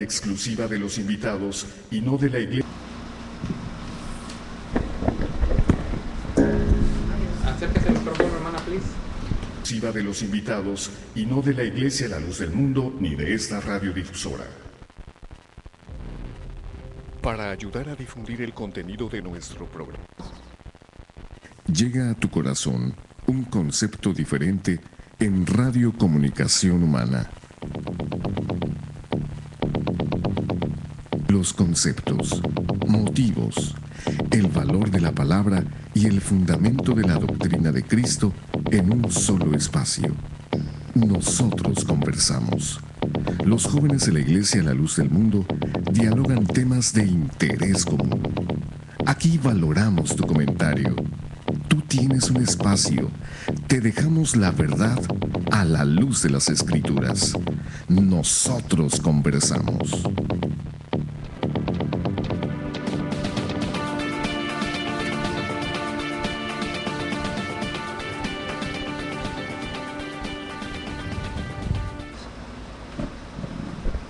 exclusiva de los invitados y no de la iglesia. Acérquese el micrófono, hermana, please. Exclusiva de los invitados y no de la Iglesia La Luz del Mundo ni de esta radiodifusora. Para ayudar a difundir el contenido de nuestro programa, llega a tu corazón un concepto diferente en Radio Comunicación Humana. Los conceptos, motivos, el valor de la palabra y el fundamento de la doctrina de Cristo en un solo espacio. Nosotros conversamos. Los jóvenes de la Iglesia La Luz del Mundo dialogan temas de interés común. Aquí valoramos tu comentario. Tú tienes un espacio. Te dejamos la verdad a la luz de las Escrituras. Nosotros conversamos.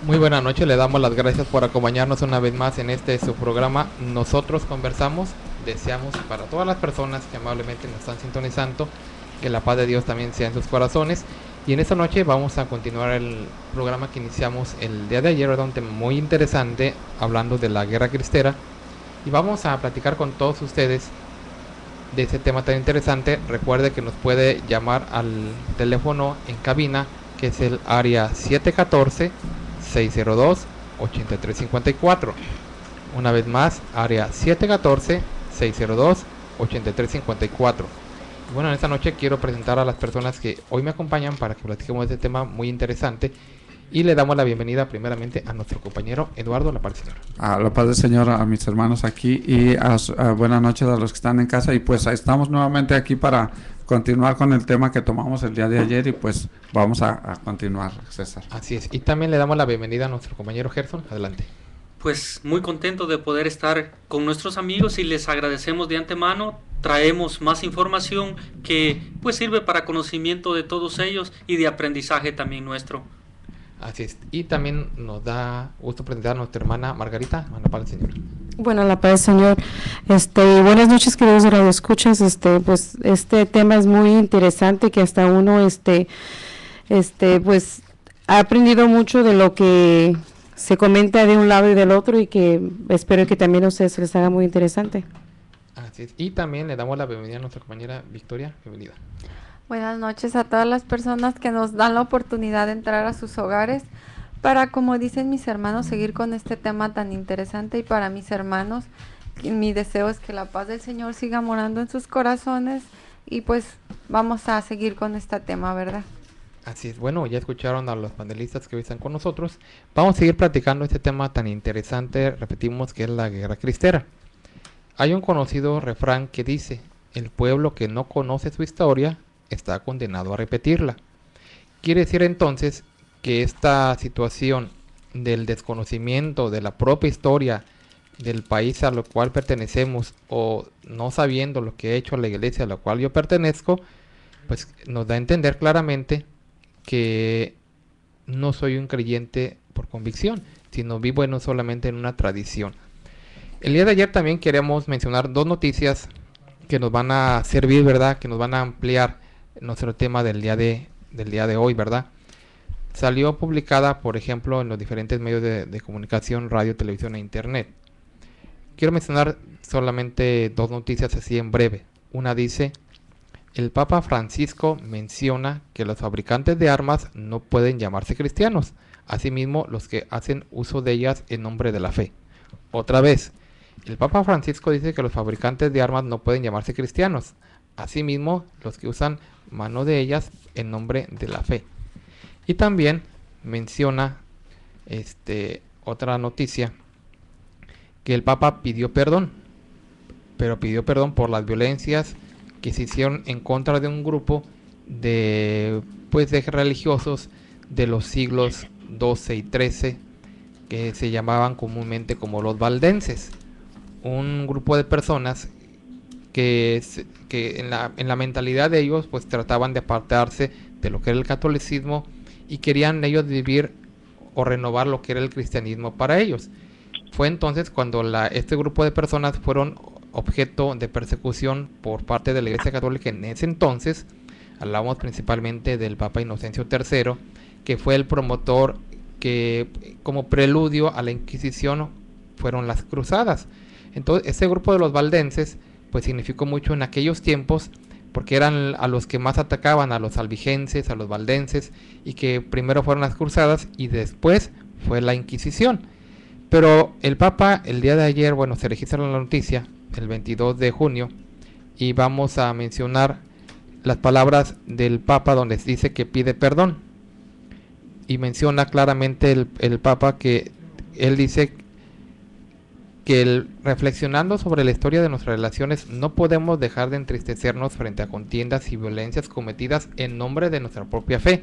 Muy buenas noches, le damos las gracias por acompañarnos una vez más en este su programa Nosotros Conversamos. Deseamos para todas las personas que amablemente nos están sintonizando que la paz de Dios también sea en sus corazones. Y en esta noche vamos a continuar el programa que iniciamos el día de ayer, un tema muy interesante hablando de la guerra cristera. Y vamos a platicar con todos ustedes de ese tema tan interesante. Recuerde que nos puede llamar al teléfono en cabina, que es el área 714-602-8354. Una vez más, área 714-602-8354. Bueno, en esta noche quiero presentar a las personas que hoy me acompañan para que platiquemos de este tema muy interesante. Y le damos la bienvenida primeramente a nuestro compañero Eduardo La Paz del Señor. A la paz del Señor, a mis hermanos aquí y buenas noches a los que están en casa. Y pues estamos nuevamente aquí para continuar con el tema que tomamos el día de ayer y pues vamos a continuar, César. Así es. Y también le damos la bienvenida a nuestro compañero Gerson. Adelante. Pues muy contento de poder estar con nuestros amigos y les agradecemos de antemano. Traemos más información que pues sirve para conocimiento de todos ellos y de aprendizaje también nuestro. Así es. Y también nos da gusto presentar a nuestra hermana Margarita, hermana Paz del Señor. Bueno, la paz del Señor. Buenas noches, queridos radioescuchas. Pues este tema es muy interesante, que hasta uno pues ha aprendido mucho de lo que se comenta de un lado y del otro, y que espero que también a ustedes les haga muy interesante. Así es. Y también le damos la bienvenida a nuestra compañera Victoria. Bienvenida. Buenas noches a todas las personas que nos dan la oportunidad de entrar a sus hogares para, como dicen mis hermanos, seguir con este tema tan interesante. Y para mis hermanos, mi deseo es que la paz del Señor siga morando en sus corazones y pues vamos a seguir con este tema, ¿verdad? Así es. Bueno, ya escucharon a los panelistas que hoy están con nosotros. Vamos a seguir platicando este tema tan interesante, repetimos, que es la guerra cristera. Hay un conocido refrán que dice: el pueblo que no conoce su historia está condenado a repetirla. Quiere decir entonces que esta situación del desconocimiento de la propia historia del país a lo cual pertenecemos, o no sabiendo lo que ha hecho la iglesia a la cual yo pertenezco, pues nos da a entender claramente que no soy un creyente por convicción, sino vivo no solamente en una tradición. El día de ayer también queremos mencionar dos noticias que nos van a servir, ¿verdad? Que nos van a ampliar nuestro tema del día de hoy, ¿verdad? Salió publicada, por ejemplo, en los diferentes medios de comunicación, radio, televisión e internet. Quiero mencionar solamente dos noticias así en breve. Una dice: el Papa Francisco menciona que los fabricantes de armas no pueden llamarse cristianos, asimismo los que hacen uso de ellas en nombre de la fe. Otra vez, el Papa Francisco dice que los fabricantes de armas no pueden llamarse cristianos, asimismo los que usan mano de ellas en nombre de la fe. Y también menciona otra noticia, que el Papa pidió perdón, pero pidió perdón por las violencias que se hicieron en contra de un grupo de religiosos de los siglos XII y XIII, que se llamaban comúnmente como los valdenses, un grupo de personas que en la mentalidad de ellos pues trataban de apartarse de lo que era el catolicismo y querían ellos vivir o renovar lo que era el cristianismo para ellos. Fue entonces cuando este grupo de personas fueron objeto de persecución por parte de la Iglesia Católica en ese entonces. Hablamos principalmente del Papa Inocencio III, que fue el promotor que, como preludio a la Inquisición, fueron las cruzadas. Entonces, ese grupo de los valdenses pues significó mucho en aquellos tiempos, porque eran a los que más atacaban, a los albigenses, a los valdenses, y que primero fueron las cruzadas y después fue la Inquisición. Pero el Papa, el día de ayer, bueno, se registra la noticia, el 22 de junio, y vamos a mencionar las palabras del Papa donde dice que pide perdón. Y menciona claramente el Papa que él dice que reflexionando sobre la historia de nuestras relaciones, no podemos dejar de entristecernos frente a contiendas y violencias cometidas en nombre de nuestra propia fe.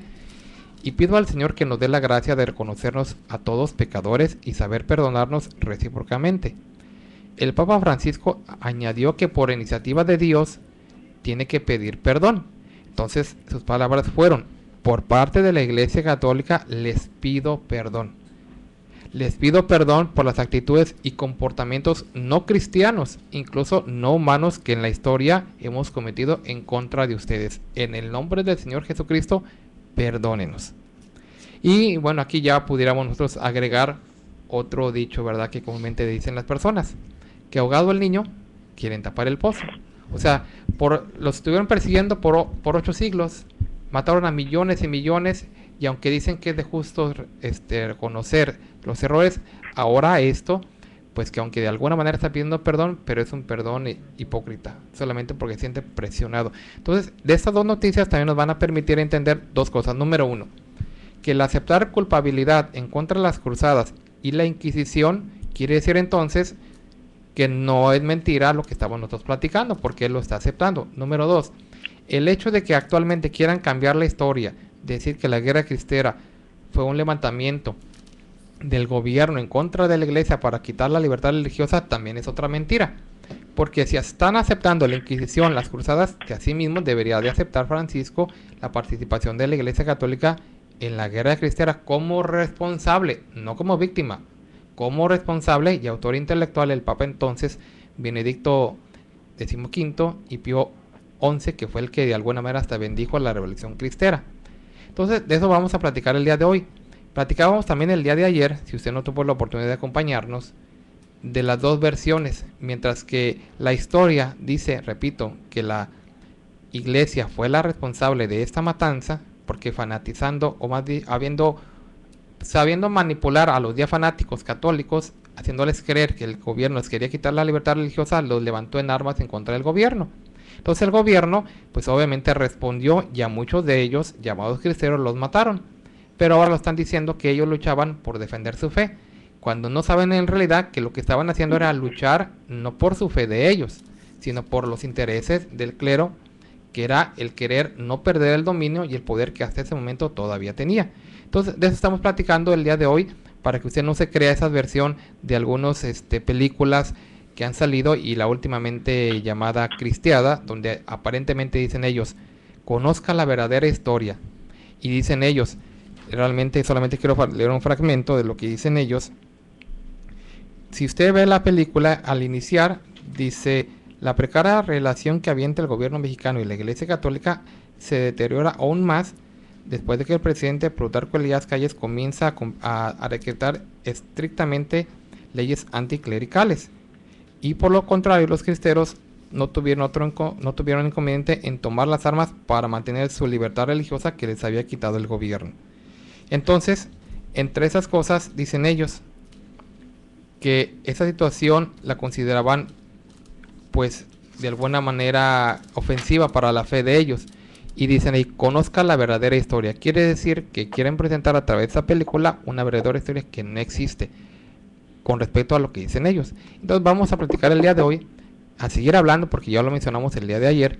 Y pido al Señor que nos dé la gracia de reconocernos a todos pecadores y saber perdonarnos recíprocamente. El Papa Francisco añadió que por iniciativa de Dios tiene que pedir perdón. Entonces sus palabras fueron: por parte de la Iglesia Católica les pido perdón. Les pido perdón por las actitudes y comportamientos no cristianos, incluso no humanos, que en la historia hemos cometido en contra de ustedes. En el nombre del Señor Jesucristo, perdónenos. Y bueno, aquí ya pudiéramos nosotros agregar otro dicho, ¿verdad?, que comúnmente dicen las personas: que ahogado el niño, quieren tapar el pozo. O sea, los estuvieron persiguiendo por 8 siglos, mataron a millones y millones, y aunque dicen que es de justo reconocer los errores, ahora esto, pues que aunque de alguna manera está pidiendo perdón, pero es un perdón hipócrita, solamente porque se siente presionado. Entonces, de estas dos noticias también nos van a permitir entender dos cosas. Número uno, que el aceptar culpabilidad en contra de las cruzadas y la Inquisición quiere decir entonces que no es mentira lo que estamos nosotros platicando, porque él lo está aceptando. Número dos, el hecho de que actualmente quieran cambiar la historia, decir que la guerra cristera fue un levantamiento del gobierno en contra de la iglesia para quitar la libertad religiosa, también es otra mentira. Porque si están aceptando la Inquisición, las cruzadas, que así mismo debería de aceptar Francisco la participación de la Iglesia Católica en la guerra cristera como responsable, no como víctima, como responsable y autor intelectual, el Papa entonces Benedicto XV y Pío XI, que fue el que de alguna manera hasta bendijo la Revolución Cristera. Entonces, de eso vamos a platicar el día de hoy. Platicábamos también el día de ayer, si usted no tuvo la oportunidad de acompañarnos, de las dos versiones. Mientras que la historia dice, repito, que la iglesia fue la responsable de esta matanza, porque fanatizando, o más sabiendo manipular a los ya fanáticos católicos, haciéndoles creer que el gobierno les quería quitar la libertad religiosa, los levantó en armas en contra del gobierno. Entonces el gobierno, pues obviamente respondió, y a muchos de ellos, llamados cristeros, los mataron. Pero ahora lo están diciendo que ellos luchaban por defender su fe, cuando no saben en realidad que lo que estaban haciendo era luchar no por su fe de ellos, sino por los intereses del clero, que era el querer no perder el dominio y el poder que hasta ese momento todavía tenía. Entonces, de eso estamos platicando el día de hoy, para que usted no se crea esa versión de algunas películas que han salido, y la últimamente llamada Cristiada, donde aparentemente dicen ellos, conozca la verdadera historia. Y dicen ellos, realmente solamente quiero leer un fragmento de lo que dicen ellos. Si usted ve la película, al iniciar, dice, la precaria relación que había entre el gobierno mexicano y la Iglesia Católica se deteriora aún más después de que el presidente Plutarco Elías Calles comienza a decretar estrictamente leyes anticlericales. Y por lo contrario, los cristeros no tuvieron inconveniente en tomar las armas para mantener su libertad religiosa que les había quitado el gobierno. Entonces, entre esas cosas, dicen ellos que esa situación la consideraban, pues, de alguna manera ofensiva para la fe de ellos. Y dicen ahí, conozca la verdadera historia. Quiere decir que quieren presentar a través de esa película una verdadera historia que no existe con respecto a lo que dicen ellos. Entonces vamos a platicar el día de hoy, a seguir hablando, porque ya lo mencionamos el día de ayer,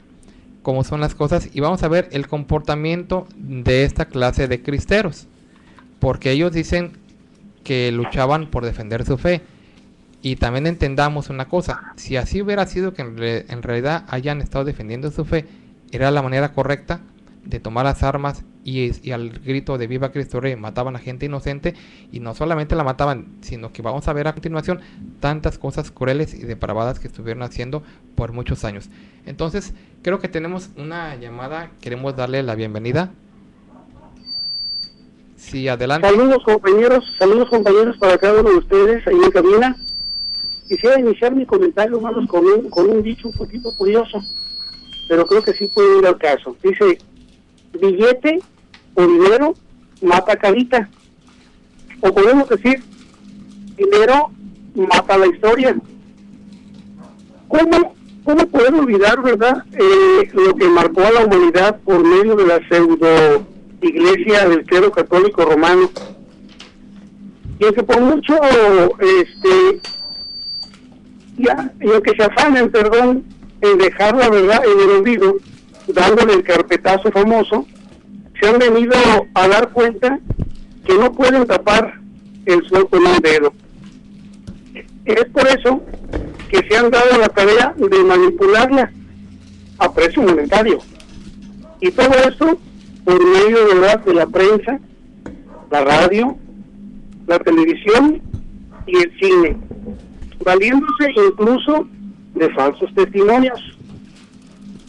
cómo son las cosas, y vamos a ver el comportamiento de esta clase de cristeros, porque ellos dicen que luchaban por defender su fe. Y también entendamos una cosa, si así hubiera sido que en realidad hayan estado defendiendo su fe, era la manera correcta de tomar las armas y al grito de Viva Cristo Rey mataban a gente inocente, y no solamente la mataban, sino que vamos a ver a continuación tantas cosas crueles y depravadas que estuvieron haciendo por muchos años. Entonces, creo que tenemos una llamada, queremos darle la bienvenida. Sí, adelante. Saludos compañeros para cada uno de ustedes ahí en cabina. Quisiera iniciar mi comentario, hermanos, con un dicho un poquito curioso, pero creo que sí puede ir al caso. Dice: billete o dinero mata carita. O podemos decir, dinero mata la historia. ¿Cómo poder olvidar, verdad, lo que marcó a la humanidad por medio de la pseudo iglesia del clero católico romano? Y aunque por mucho, y aunque se afanen, en dejar la verdad en el olvido, dándole el carpetazo famoso, se han venido a dar cuenta que no pueden tapar el sol con un dedo. Es por eso que se han dado la tarea de manipularla a precio monetario. Y todo esto por medio de la prensa, la radio, la televisión y el cine, valiéndose incluso de falsos testimonios,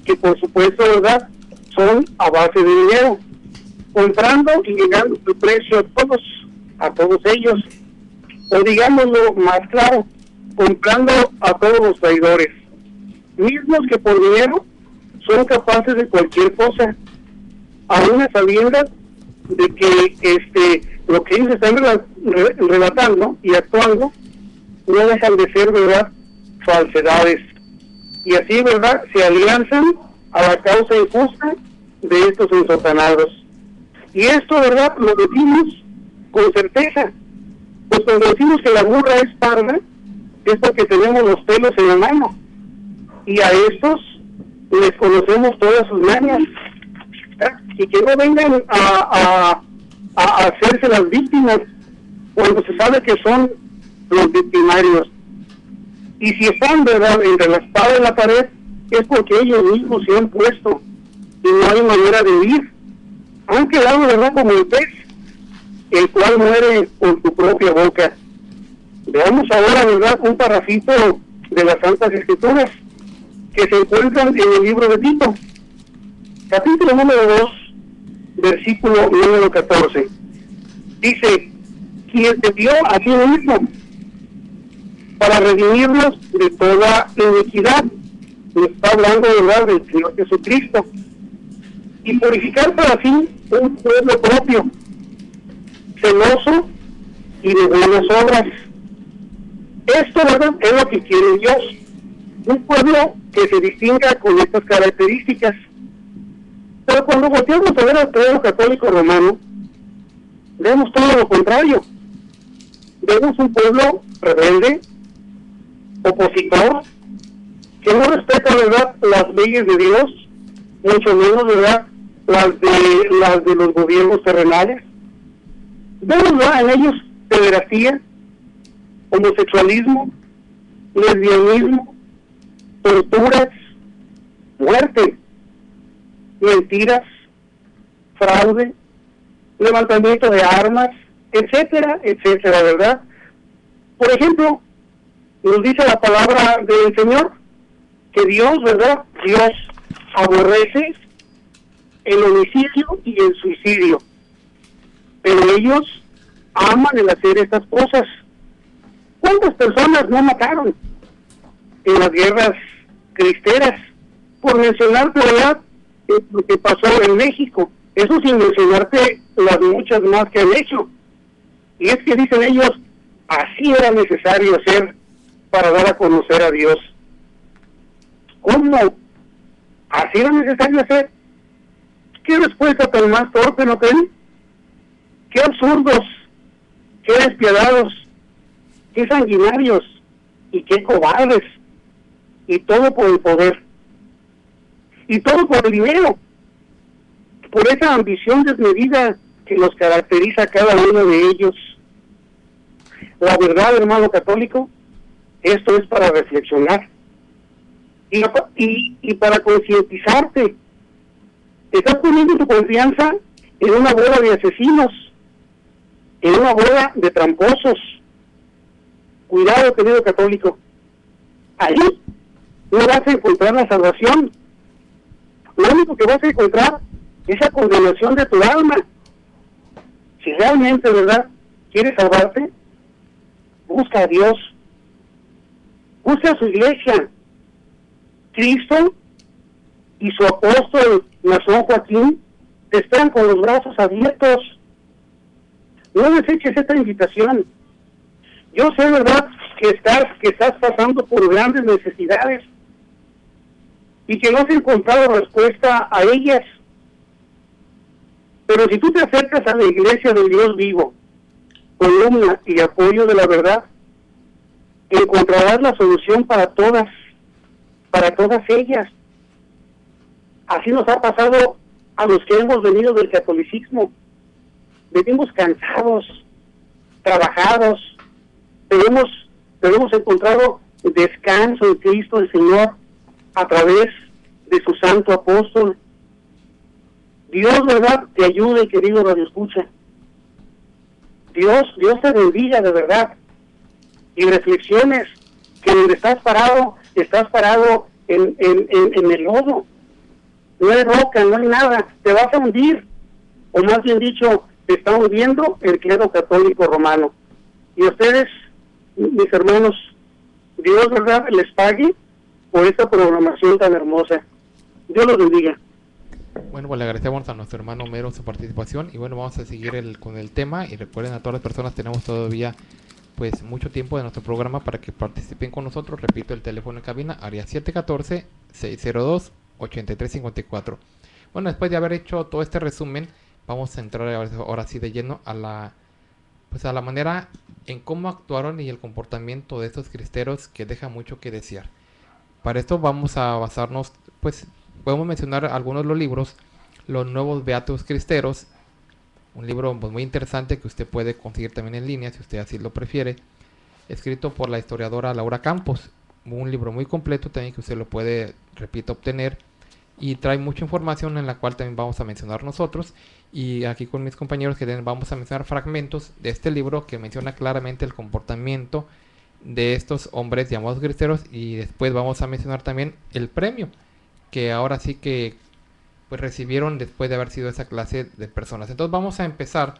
que por supuesto, verdad, son a base de dinero, comprando y llegando el precio a todos ellos, o digámoslo más claro, comprando a todos los traidores, mismos que por dinero son capaces de cualquier cosa, aún a sabiendas de que lo que ellos están relatando y actuando no dejan de ser, verdad, falsedades, y así, verdad, se alianzan a la causa injusta de estos ensotanados. Y esto, verdad, lo decimos con certeza, pues cuando decimos que la burra es parda, es porque tenemos los pelos en la mano, y a estos les conocemos todas sus mañas, y que no vengan a hacerse las víctimas cuando se sabe que son los victimarios. Y si están, verdad, entre la espada y la pared, es porque ellos mismos se han puesto y no hay manera de huir. Han quedado, verdad, como el pez, el cual muere con su propia boca. Veamos ahora, verdad, un parrafito de las Santas Escrituras que se encuentran en el libro de Tito, capítulo número 2, versículo número 14. Dice: quien te dio a sí mismo para redimirnos de toda iniquidad. Nos está hablando, verdad, del Señor Jesucristo, y purificar para sí un pueblo propio, celoso y de buenas obras. Esto, verdad, es lo que quiere Dios, un pueblo que se distinga con estas características. Pero cuando volteamos a ver al clero católico romano, vemos todo lo contrario. Vemos un pueblo rebelde, opositor, que no respeta, verdad, las leyes de Dios, mucho menos, verdad, las de los gobiernos terrenales. Vemos, ¿verdad?, en ellos pederastía, homosexualismo, lesbianismo, torturas, muerte, mentiras, fraude, levantamiento de armas, etcétera, etcétera, ¿verdad? Por ejemplo, nos dice la palabra del Señor que Dios, ¿verdad? Dios aborrece el homicidio y el suicidio, pero ellos aman el hacer estas cosas. ¿Cuántas personas no mataron en las guerras cristeras? Por mencionarte, ¿verdad?, lo que pasó en México, eso sin mencionarte las muchas más que han hecho. Y es que dicen ellos, así era necesario hacer para dar a conocer a Dios. ¿Cómo? ¿Así era necesario hacer? ¿Qué respuesta tan más torpe, no creen? ¡Qué absurdos! ¡Qué despiadados! ¡Qué sanguinarios! ¡Y qué cobardes! Y todo por el poder. Y todo por el dinero. Por esa ambición desmedida que los caracteriza a cada uno de ellos. La verdad, hermano católico, esto es para reflexionar. Y para concientizarte. Estás poniendo tu confianza en una bola de asesinos, en una bola de tramposos. Cuidado, querido católico. Ahí no vas a encontrar la salvación. Lo único que vas a encontrar es la condenación de tu alma. Si realmente, ¿verdad?, quieres salvarte, busca a Dios. Busca a su iglesia. Cristo y su apóstol Nazón Joaquín te esperan con los brazos abiertos. No deseches esta invitación. Yo sé, ¿verdad?, que estás pasando por grandes necesidades y que no has encontrado respuesta a ellas. Pero si tú te acercas a la iglesia del Dios vivo, columna y apoyo de la verdad, encontrarás la solución para todas ellas. Así nos ha pasado a los que hemos venido del catolicismo. Venimos cansados, trabajados, pero hemos encontrado descanso en Cristo el Señor a través de su santo apóstol. Dios, ¿verdad?, te ayude, querido Radio Escucha. Dios te bendiga de verdad. Y reflexiones que donde estás parado en el lodo. No hay roca, no hay nada, te vas a hundir. O más bien dicho, te está hundiendo el clero católico romano. Y ustedes, mis hermanos, Dios, ¿verdad?, les pague por esta programación tan hermosa. Dios los bendiga. Bueno, pues le agradecemos a nuestro hermano Homero su participación y bueno, vamos a seguir con el tema y recuerden a todas las personas, tenemos todavía pues mucho tiempo de nuestro programa para que participen con nosotros. Repito, el teléfono en cabina, área 714-602-8354. Bueno, después de haber hecho todo este resumen, vamos a entrar ahora sí de lleno a la manera en cómo actuaron y el comportamiento de estos cristeros que deja mucho que desear. Para esto vamos a basarnos, pues podemos mencionar algunos de los libros, Los Nuevos Beatos Cristeros, un libro pues, muy interesante que usted puede conseguir también en línea si usted así lo prefiere, escrito por la historiadora Laura Campos, un libro muy completo también que usted lo puede, repito, obtener y trae mucha información en la cual también vamos a mencionar nosotros y aquí con mis compañeros que vamos a mencionar fragmentos de este libro que menciona claramente el comportamiento de estos hombres llamados cristeros y después vamos a mencionar también el premio que ahora sí que pues recibieron después de haber sido esa clase de personas. Entonces vamos a empezar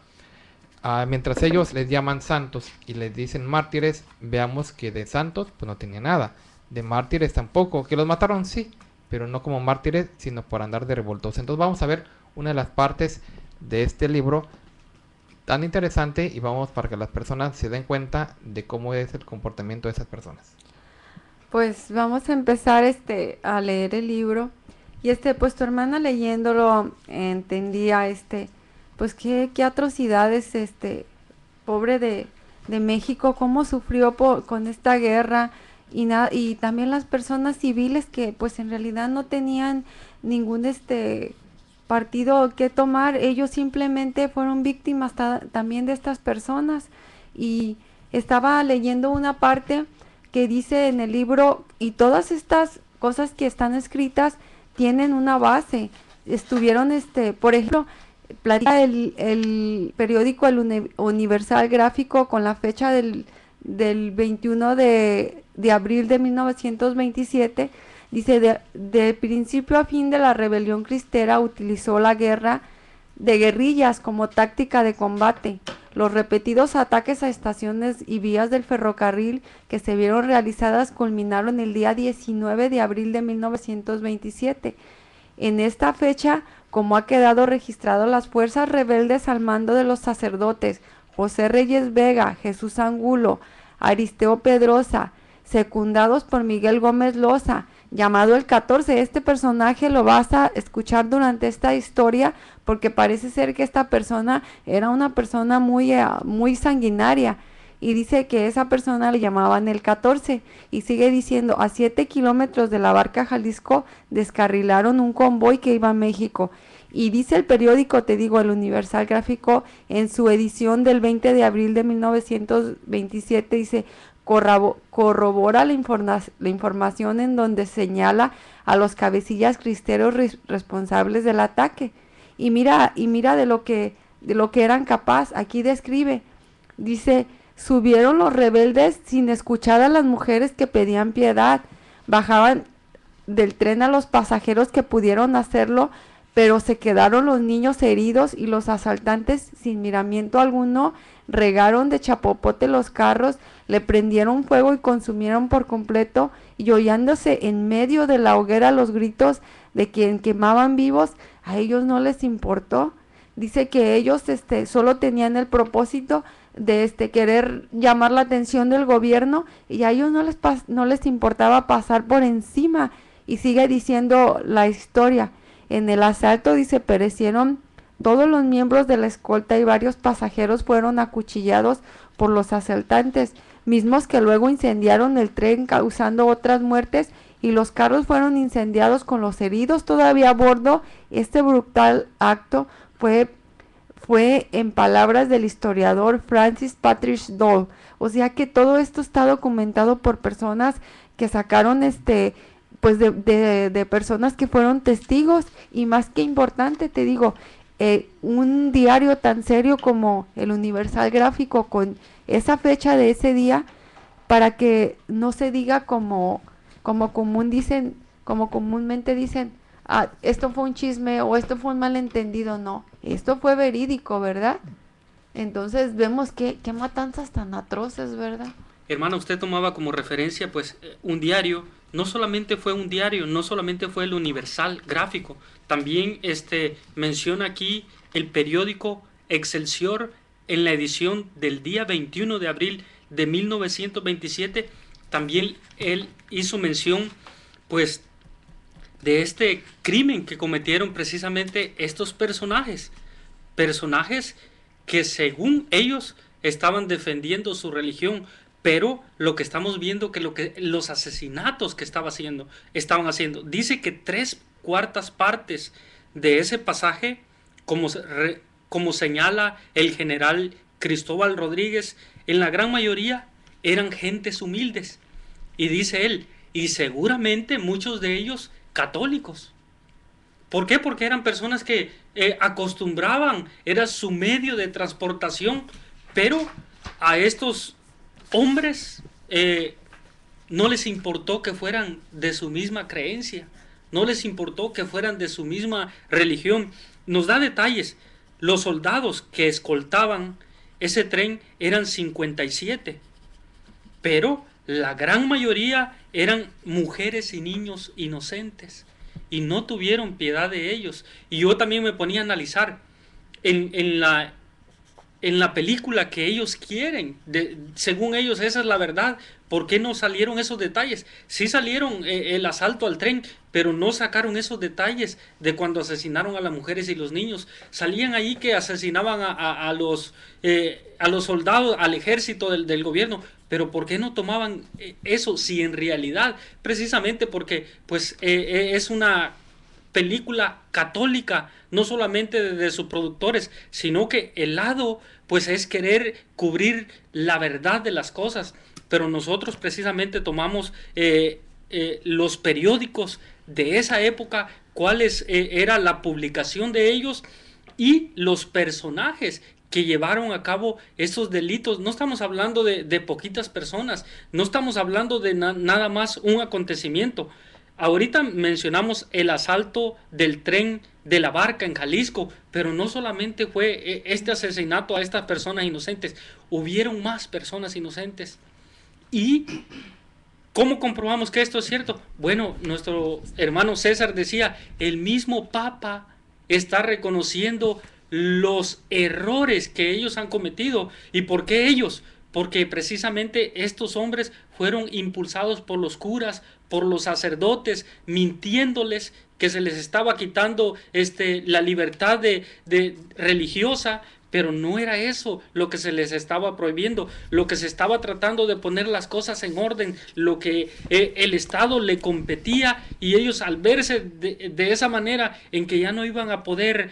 mientras ellos les llaman santos y les dicen mártires, veamos que de santos pues no tenía nada, de mártires tampoco, que los mataron sí, pero no como mártires sino por andar de revoltosos. Entonces vamos a ver una de las partes de este libro tan interesante y vamos para que las personas se den cuenta de cómo es el comportamiento de esas personas. Pues vamos a empezar a leer el libro y pues tu hermana leyéndolo entendía pues qué atrocidades pobre de México, cómo sufrió con esta guerra y también las personas civiles que pues en realidad no tenían ningún partido que tomar, ellos simplemente fueron víctimas también de estas personas. Y estaba leyendo una parte que dice en el libro, y todas estas cosas que están escritas tienen una base. Estuvieron, por ejemplo, platica el periódico El Universal Gráfico con la fecha del 21 de abril de 1927, dice, de principio a fin de la rebelión cristera utilizó la guerra de guerrillas como táctica de combate. Los repetidos ataques a estaciones y vías del ferrocarril que se vieron realizadas culminaron el día 19 de abril de 1927. En esta fecha, como ha quedado registrado, las fuerzas rebeldes al mando de los sacerdotes José Reyes Vega, Jesús Angulo, Aristeo Pedrosa, secundados por Miguel Gómez Loza, llamado el 14. Este personaje lo vas a escuchar durante esta historia porque parece ser que esta persona era una persona muy sanguinaria, y dice que esa persona le llamaban el 14 y sigue diciendo, a 7 kilómetros de la Barca Jalisco descarrilaron un convoy que iba a México. Y dice el periódico, te digo, El Universal Gráfico, en su edición del 20 de abril de 1927, dice, corrobora la información en donde señala a los cabecillas cristeros responsables del ataque. y mira de lo que eran capaz. Aquí describe, dice, subieron los rebeldes sin escuchar a las mujeres que pedían piedad, bajaban del tren a los pasajeros que pudieron hacerlo, pero se quedaron los niños heridos y los asaltantes sin miramiento alguno regaron de chapopote los carros, le prendieron fuego y consumieron por completo, y oyéndose en medio de la hoguera los gritos de quien quemaban vivos, a ellos no les importó. Dice que ellos solo tenían el propósito de querer llamar la atención del gobierno, y a ellos no les importaba pasar por encima. Y sigue diciendo la historia, en el asalto, dice, perecieron todos los miembros de la escolta y varios pasajeros fueron acuchillados por los asaltantes, mismos que luego incendiaron el tren causando otras muertes, y los carros fueron incendiados con los heridos todavía a bordo. Este brutal acto fue en palabras del historiador Francis Patrick Dole. O sea que todo esto está documentado por personas que sacaron pues de personas que fueron testigos, y más que importante, te digo, un diario tan serio como el Universal Gráfico, con esa fecha de ese día, para que no se diga como comúnmente dicen, esto fue un chisme o esto fue un malentendido. No, esto fue verídico, ¿verdad? Entonces vemos qué matanzas tan atroces, ¿verdad? Hermana, usted tomaba como referencia pues un diario. No solamente fue un diario, no solamente fue el Universal Gráfico, también menciona aquí el periódico Excelsior en la edición del día 21 de abril de 1927. También él hizo mención pues de este crimen que cometieron precisamente estos personajes que según ellos estaban defendiendo su religión. Pero lo que estamos viendo, que los asesinatos que estaban haciendo, dice que 3/4 partes de ese pasaje, como señala el general Cristóbal Rodríguez, en la gran mayoría eran gentes humildes. Y dice él, y seguramente muchos de ellos católicos. ¿Por qué? Porque eran personas que acostumbraban, era su medio de transportación, pero a estos hombres no les importó que fueran de su misma creencia, no les importó que fueran de su misma religión. Nos da detalles. Los soldados que escoltaban ese tren eran 57, pero la gran mayoría eran mujeres y niños inocentes, y no tuvieron piedad de ellos. Y yo también me ponía a analizar en la película que ellos quieren, según ellos esa es la verdad. ¿Por qué no salieron esos detalles? Sí salieron el asalto al tren, pero no sacaron esos detalles de cuando asesinaron a las mujeres y los niños. Salían ahí que asesinaban a los soldados, al ejército del gobierno. Pero ¿por qué no tomaban eso si en realidad, precisamente porque pues es una película católica, no solamente de sus productores, sino que el lado pues es querer cubrir la verdad de las cosas? Pero nosotros precisamente tomamos los periódicos de esa época, cuáles era la publicación de ellos y los personajes que llevaron a cabo esos delitos. No estamos hablando de poquitas personas, no estamos hablando de nada más un acontecimiento. Ahorita mencionamos el asalto del tren de la Barca en Jalisco, pero no solamente fue este asesinato a estas personas inocentes, hubieron más personas inocentes. ¿Y cómo comprobamos que esto es cierto? Bueno, nuestro hermano César decía, el mismo Papa está reconociendo los errores que ellos han cometido. ¿Y por qué ellos? Porque precisamente estos hombres fueron impulsados por los curas, por los sacerdotes, mintiéndoles que se les estaba quitando la libertad de religiosa, pero no era eso lo que se les estaba prohibiendo. Lo que se estaba tratando de poner las cosas en orden, lo que el Estado le competía, y ellos al verse de esa manera en que ya no iban a poder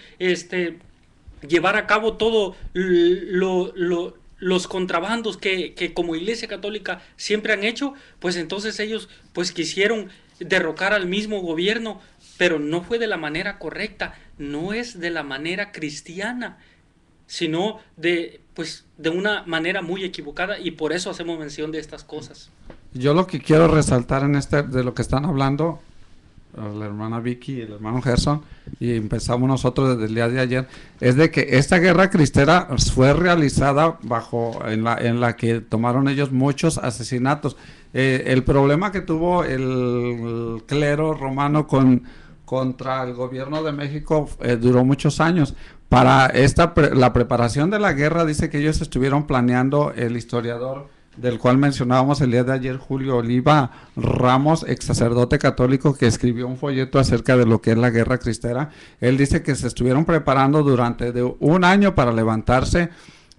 llevar a cabo todo los contrabandos que como Iglesia Católica siempre han hecho, pues entonces ellos pues quisieron derrocar al mismo gobierno, pero no fue de la manera correcta. no es de la manera cristiana, sino de una manera muy equivocada, y por eso hacemos mención de estas cosas. Yo lo que quiero resaltar en de lo que están hablando la hermana Vicky y el hermano Gerson, y empezamos nosotros desde el día de ayer, es de que esta guerra cristera fue realizada en la que tomaron ellos muchos asesinatos. El problema que tuvo el clero romano contra el gobierno de México duró muchos años. Para la preparación de la guerra, dice que ellos estuvieron planeando, el historiador del cual mencionábamos el día de ayer, Julio Oliva Ramos, ex sacerdote católico, que escribió un folleto acerca de lo que es la guerra cristera. Él dice que se estuvieron preparando durante un año para levantarse,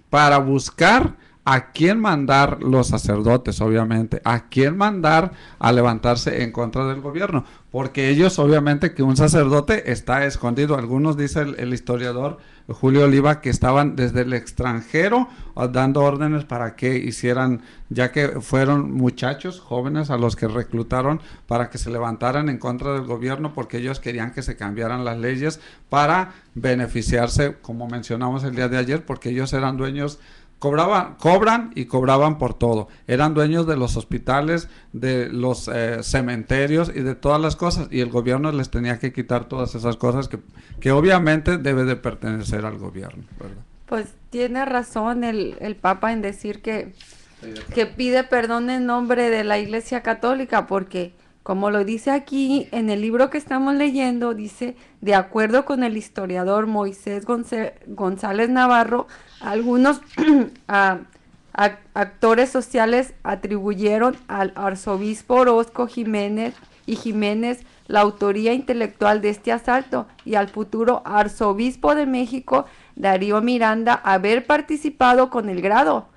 para buscar a quién mandar los sacerdotes, obviamente, a quién mandar a levantarse en contra del gobierno, porque ellos, obviamente, que un sacerdote está escondido. Algunos, dice el historiador Julio Oliva, que estaban desde el extranjero dando órdenes para que hicieran, ya que fueron muchachos jóvenes a los que reclutaron para que se levantaran en contra del gobierno, porque ellos querían que se cambiaran las leyes para beneficiarse, como mencionamos el día de ayer, porque ellos eran dueños. Cobran y cobraban por todo. Eran dueños de los hospitales, de los cementerios y de todas las cosas, y el gobierno les tenía que quitar todas esas cosas que obviamente debe de pertenecer al gobierno, ¿verdad? Pues tiene razón el Papa en decir que pide perdón en nombre de la Iglesia Católica, porque como lo dice aquí en el libro que estamos leyendo, dice, de acuerdo con el historiador Moisés González Navarro, algunos actores sociales atribuyeron al arzobispo Orozco Jiménez la autoría intelectual de este asalto, y al futuro arzobispo de México, Darío Miranda, haber participado con el grado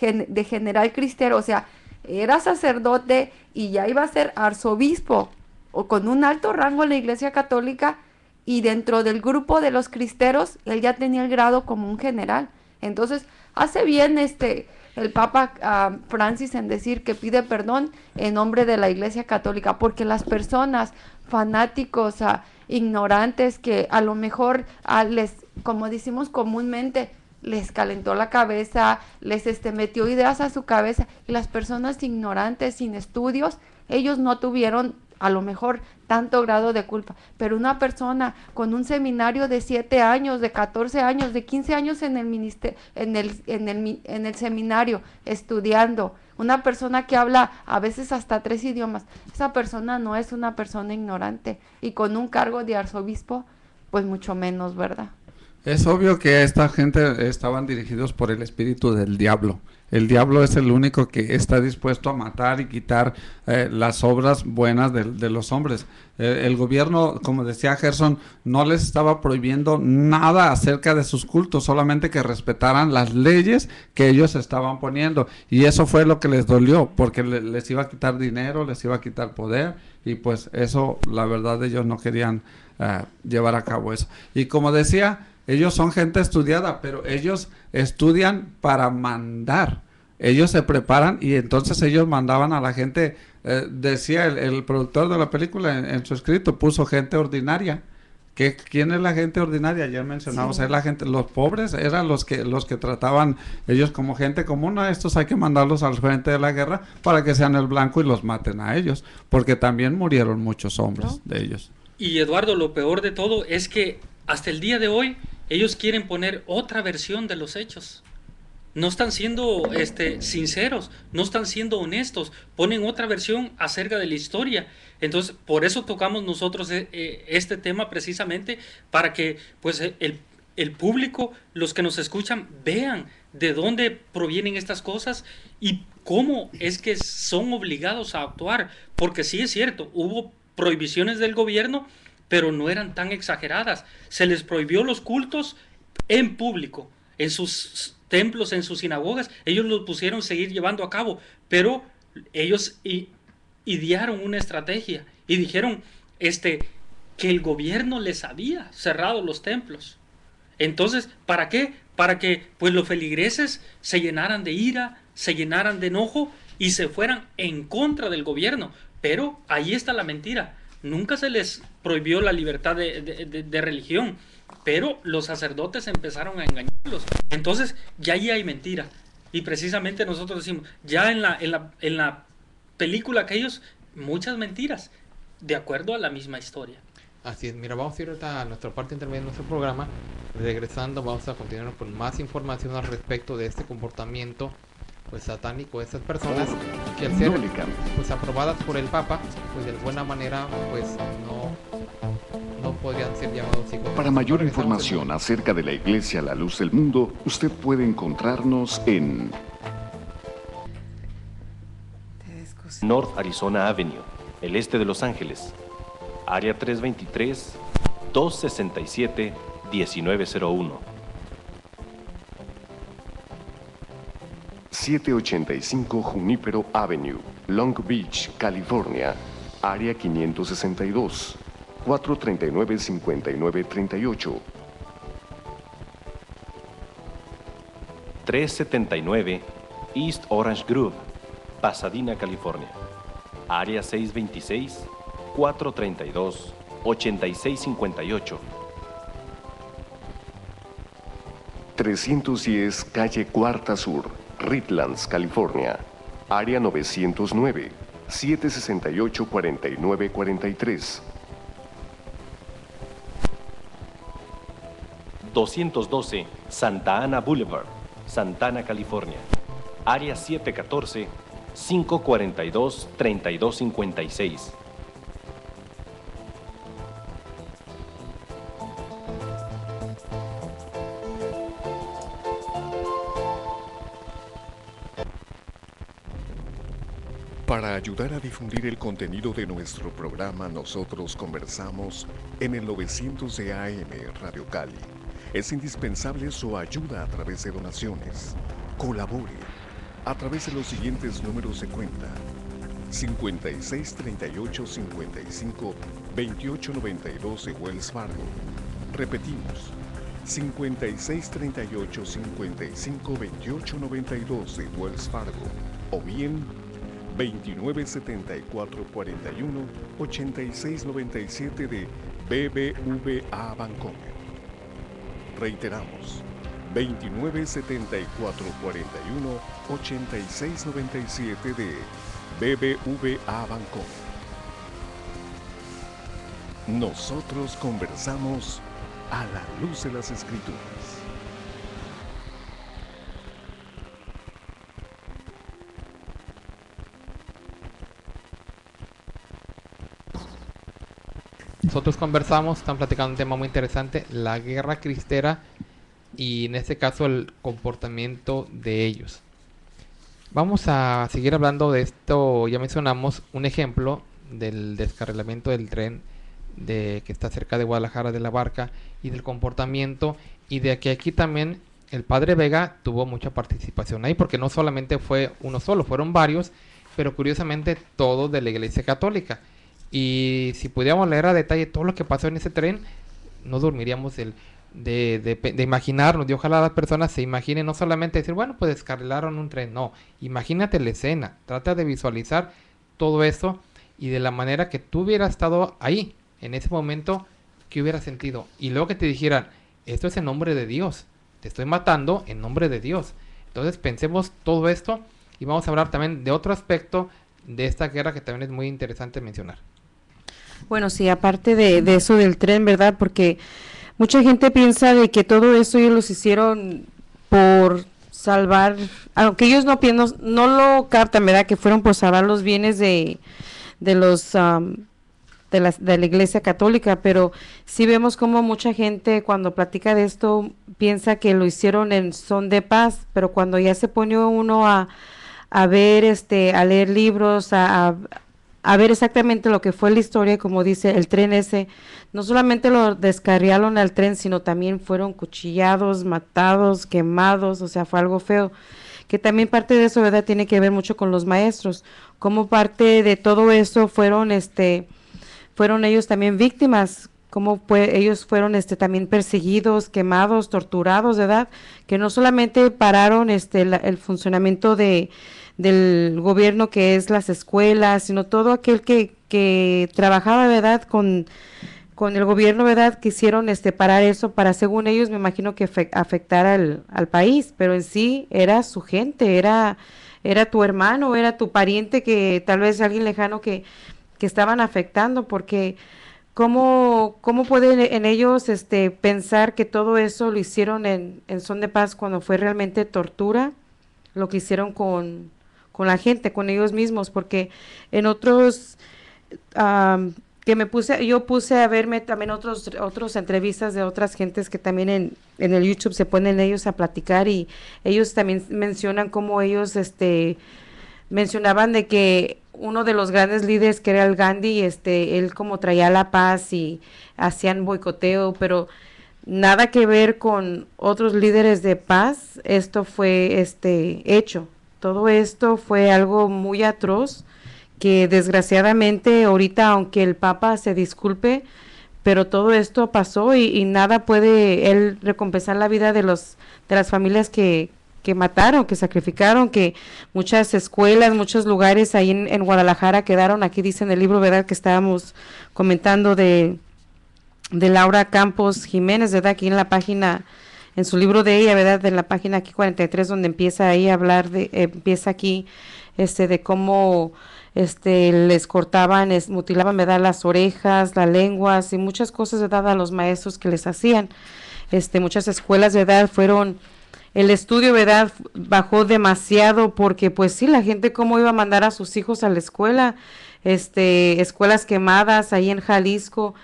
de general cristero. O sea, era sacerdote y ya iba a ser arzobispo, o con un alto rango en la Iglesia Católica, y dentro del grupo de los cristeros él ya tenía el grado como un general. Entonces hace bien el Papa Francis en decir que pide perdón en nombre de la Iglesia Católica, porque las personas fanáticos, ignorantes, que a lo mejor como decimos comúnmente, les calentó la cabeza, les metió ideas a su cabeza, y las personas ignorantes, sin estudios, ellos no tuvieron a lo mejor tanto grado de culpa, pero una persona con un seminario de 7 años, de 14 años, de 15 años en el seminario estudiando, una persona que habla a veces hasta 3 idiomas, esa persona no es una persona ignorante, y con un cargo de arzobispo, pues mucho menos, ¿verdad? Es obvio que esta gente estaban dirigidos por el espíritu del diablo. El diablo es el único que está dispuesto a matar y quitar las obras buenas de los hombres. El gobierno, como decía Gerson, no les estaba prohibiendo nada acerca de sus cultos, solamente que respetaran las leyes que ellos estaban poniendo. Y eso fue lo que les dolió, porque les iba a quitar dinero, les iba a quitar poder, y pues eso, la verdad, ellos no querían llevar a cabo eso. Y como decía, ellos son gente estudiada, pero ellos estudian para mandar. Ellos se preparan, y entonces ellos mandaban a la gente, decía el productor de la película en su escrito, puso gente ordinaria. ¿Quién es la gente ordinaria? Ayer mencionamos, sí. Es la gente, los pobres eran los que trataban ellos como gente común. A estos hay que mandarlos al frente de la guerra para que sean el blanco y los maten a ellos, porque también murieron muchos hombres de ellos. Y Eduardo, lo peor de todo es que hasta el día de hoy ellos quieren poner otra versión de los hechos. No están siendo sinceros, no están siendo honestos, ponen otra versión acerca de la historia. Entonces, por eso tocamos nosotros este tema precisamente, para que pues el público, los que nos escuchan, vean de dónde provienen estas cosas y cómo es que son obligados a actuar. Porque sí es cierto, hubo prohibiciones del gobierno, pero no eran tan exageradas. Se les prohibió los cultos en público, en sus templos, en sus sinagogas. Ellos los pusieron seguir llevando a cabo, pero ellos idearon una estrategia y dijeron que el gobierno les había cerrado los templos. Entonces, ¿para qué? Para que pues los feligreses se llenaran de ira, se llenaran de enojo y se fueran en contra del gobierno. Pero ahí está la mentira. nunca se les prohibió la libertad de religión, pero los sacerdotes empezaron a engañarlos. Entonces ya ahí hay mentira. Y precisamente nosotros decimos, ya en la película que ellos, muchas mentiras, de acuerdo a la misma historia. Así es, mira, vamos a ir ahorita a nuestra parte intermedia de nuestro programa. Regresando, vamos a continuar con más información al respecto de este comportamiento pues satánico de estas personas que al ser pues aprobadas por el Papa, pues de alguna manera pues no podrían ser llamados hijos. Para mayor información acerca de la Iglesia La Luz del Mundo, usted puede encontrarnos en North Arizona Avenue, el este de Los Ángeles, área 323-267-1901. 785 Junípero Avenue, Long Beach, California, área 562, 439-5938. 379 East Orange Grove, Pasadena, California, área 626-432-8658. 310 Calle Cuarta Sur, Redlands, California, área 909, 768-4943. 212 Santa Ana Boulevard, Santana, California, área 714-542-3256. '" Para ayudar a difundir el contenido de nuestro programa, nosotros conversamos en el 900 de AM Radio Cali. Es indispensable su ayuda a través de donaciones. Colabore a través de los siguientes números de cuenta: 5638-55-2892 de Wells Fargo. Repetimos, 5638-55-2892 de Wells Fargo. O bien 2974-41-8697 de BBVA Bancomer. Reiteramos, 2974-41-8697 de BBVA Bancomer. Nosotros conversamos a la luz de las Escrituras. Nosotros conversamos, están platicando un tema muy interesante, la guerra cristera y en este caso el comportamiento de ellos. Vamos a seguir hablando de esto. Ya mencionamos un ejemplo del descarrilamiento del tren que está cerca de Guadalajara, de La Barca, y del comportamiento, y de que aquí también el padre Vega tuvo mucha participación ahí, porque no solamente fue uno solo, fueron varios, pero curiosamente todos de la Iglesia Católica. Y si pudiéramos leer a detalle todo lo que pasó en ese tren, no dormiríamos de imaginarnos, y ojalá las personas se imaginen, no solamente decir, bueno, pues descarrilaron un tren, no, imagínate la escena, trata de visualizar todo eso, y de la manera que tú hubieras estado ahí, en ese momento, ¿qué hubieras sentido? Y luego que te dijeran, esto es en nombre de Dios, te estoy matando en nombre de Dios. Entonces pensemos todo esto, y vamos a hablar también de otro aspecto de esta guerra que también es muy interesante mencionar. Bueno, sí, aparte de eso del tren, ¿verdad? Porque mucha gente piensa de que todo eso ellos los hicieron por salvar, aunque ellos no lo captan, ¿verdad? Que fueron por salvar los bienes de la Iglesia Católica, pero sí vemos como mucha gente cuando platica de esto piensa que lo hicieron en son de paz, pero cuando ya se pone uno a ver, a leer libros, a ver exactamente lo que fue la historia, como dice el tren ese, no solamente lo descarriaron al tren, sino también fueron cuchillados, matados, quemados, o sea, fue algo feo, que también parte de eso, ¿verdad?, tiene que ver mucho con los maestros, como parte de todo eso fueron ellos también víctimas, como ellos fueron también perseguidos, quemados, torturados, ¿verdad?, que no solamente pararon el funcionamiento de del gobierno, que es las escuelas, sino todo aquel que trabajaba, ¿verdad?, con el gobierno, ¿verdad?, quisieron parar eso para, según ellos, me imagino que afectar al país, pero en sí era su gente, era tu hermano, era tu pariente, que tal vez alguien lejano que estaban afectando, porque ¿cómo pueden en ellos pensar que todo eso lo hicieron en son de paz, cuando fue realmente tortura lo que hicieron con la gente, con ellos mismos? Porque en otros yo puse a verme también otras entrevistas de otras gentes que también en el YouTube se ponen ellos a platicar, y ellos también mencionan cómo ellos mencionaban de que uno de los grandes líderes, que era el Gandhi, él como traía la paz y hacían boicoteo, pero nada que ver con otros líderes de paz. Esto fue hecho. Todo esto fue algo muy atroz, que desgraciadamente ahorita, aunque el Papa se disculpe, pero todo esto pasó, y nada puede él recompensar la vida de las familias que mataron, que sacrificaron, que muchas escuelas, muchos lugares ahí en Guadalajara quedaron. Aquí dice en el libro, ¿verdad?, que estábamos comentando de Laura Campos Jiménez, ¿verdad?, aquí en la página, en su libro de ella, ¿verdad?, en la página aquí 43, donde empieza ahí a hablar empieza aquí de cómo les cortaban, mutilaban, ¿verdad?, las orejas, las lenguas y muchas cosas, ¿verdad?, a los maestros que les hacían. Muchas escuelas, ¿verdad?, el estudio, ¿verdad?, bajó demasiado, porque pues sí, la gente cómo iba a mandar a sus hijos a la escuela, escuelas quemadas ahí en Jalisco,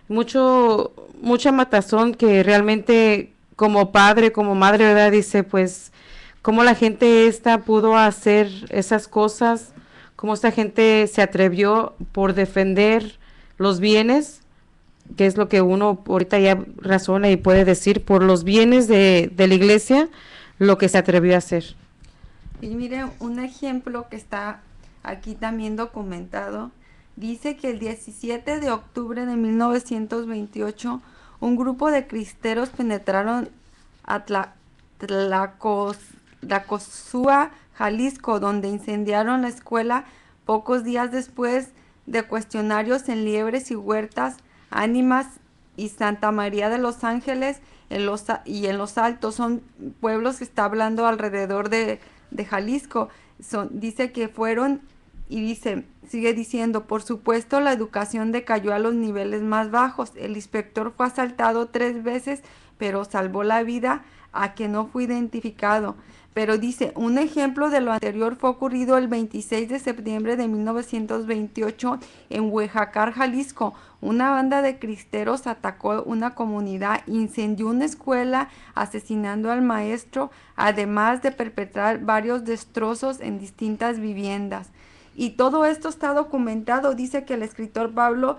mucha matazón, que realmente como padre, como madre, ¿verdad?, dice, pues, cómo la gente pudo hacer esas cosas, cómo esta gente se atrevió por defender los bienes, que es lo que uno ahorita ya razona y puede decir, por los bienes de la iglesia, lo que se atrevió a hacer. Y mire, un ejemplo que está aquí también documentado, dice que el 17 de octubre de 1928, un grupo de cristeros penetraron a Tlacosuá, Jalisco, donde incendiaron la escuela pocos días después de cuestionarios en Liebres y Huertas, Ánimas y Santa María de los Ángeles en Los Altos. Son pueblos que está hablando alrededor de Jalisco. Dice que fueron, y sigue diciendo, por supuesto la educación decayó a los niveles más bajos. El inspector fue asaltado 3 veces, pero salvó la vida a que no fue identificado. Pero dice, un ejemplo de lo anterior fue ocurrido el 26 de septiembre de 1928 en Huejacar, Jalisco. Una banda de cristeros atacó una comunidad, incendió una escuela, asesinando al maestro, además de perpetrar varios destrozos en distintas viviendas. Y todo esto está documentado. Dice que el escritor Pablo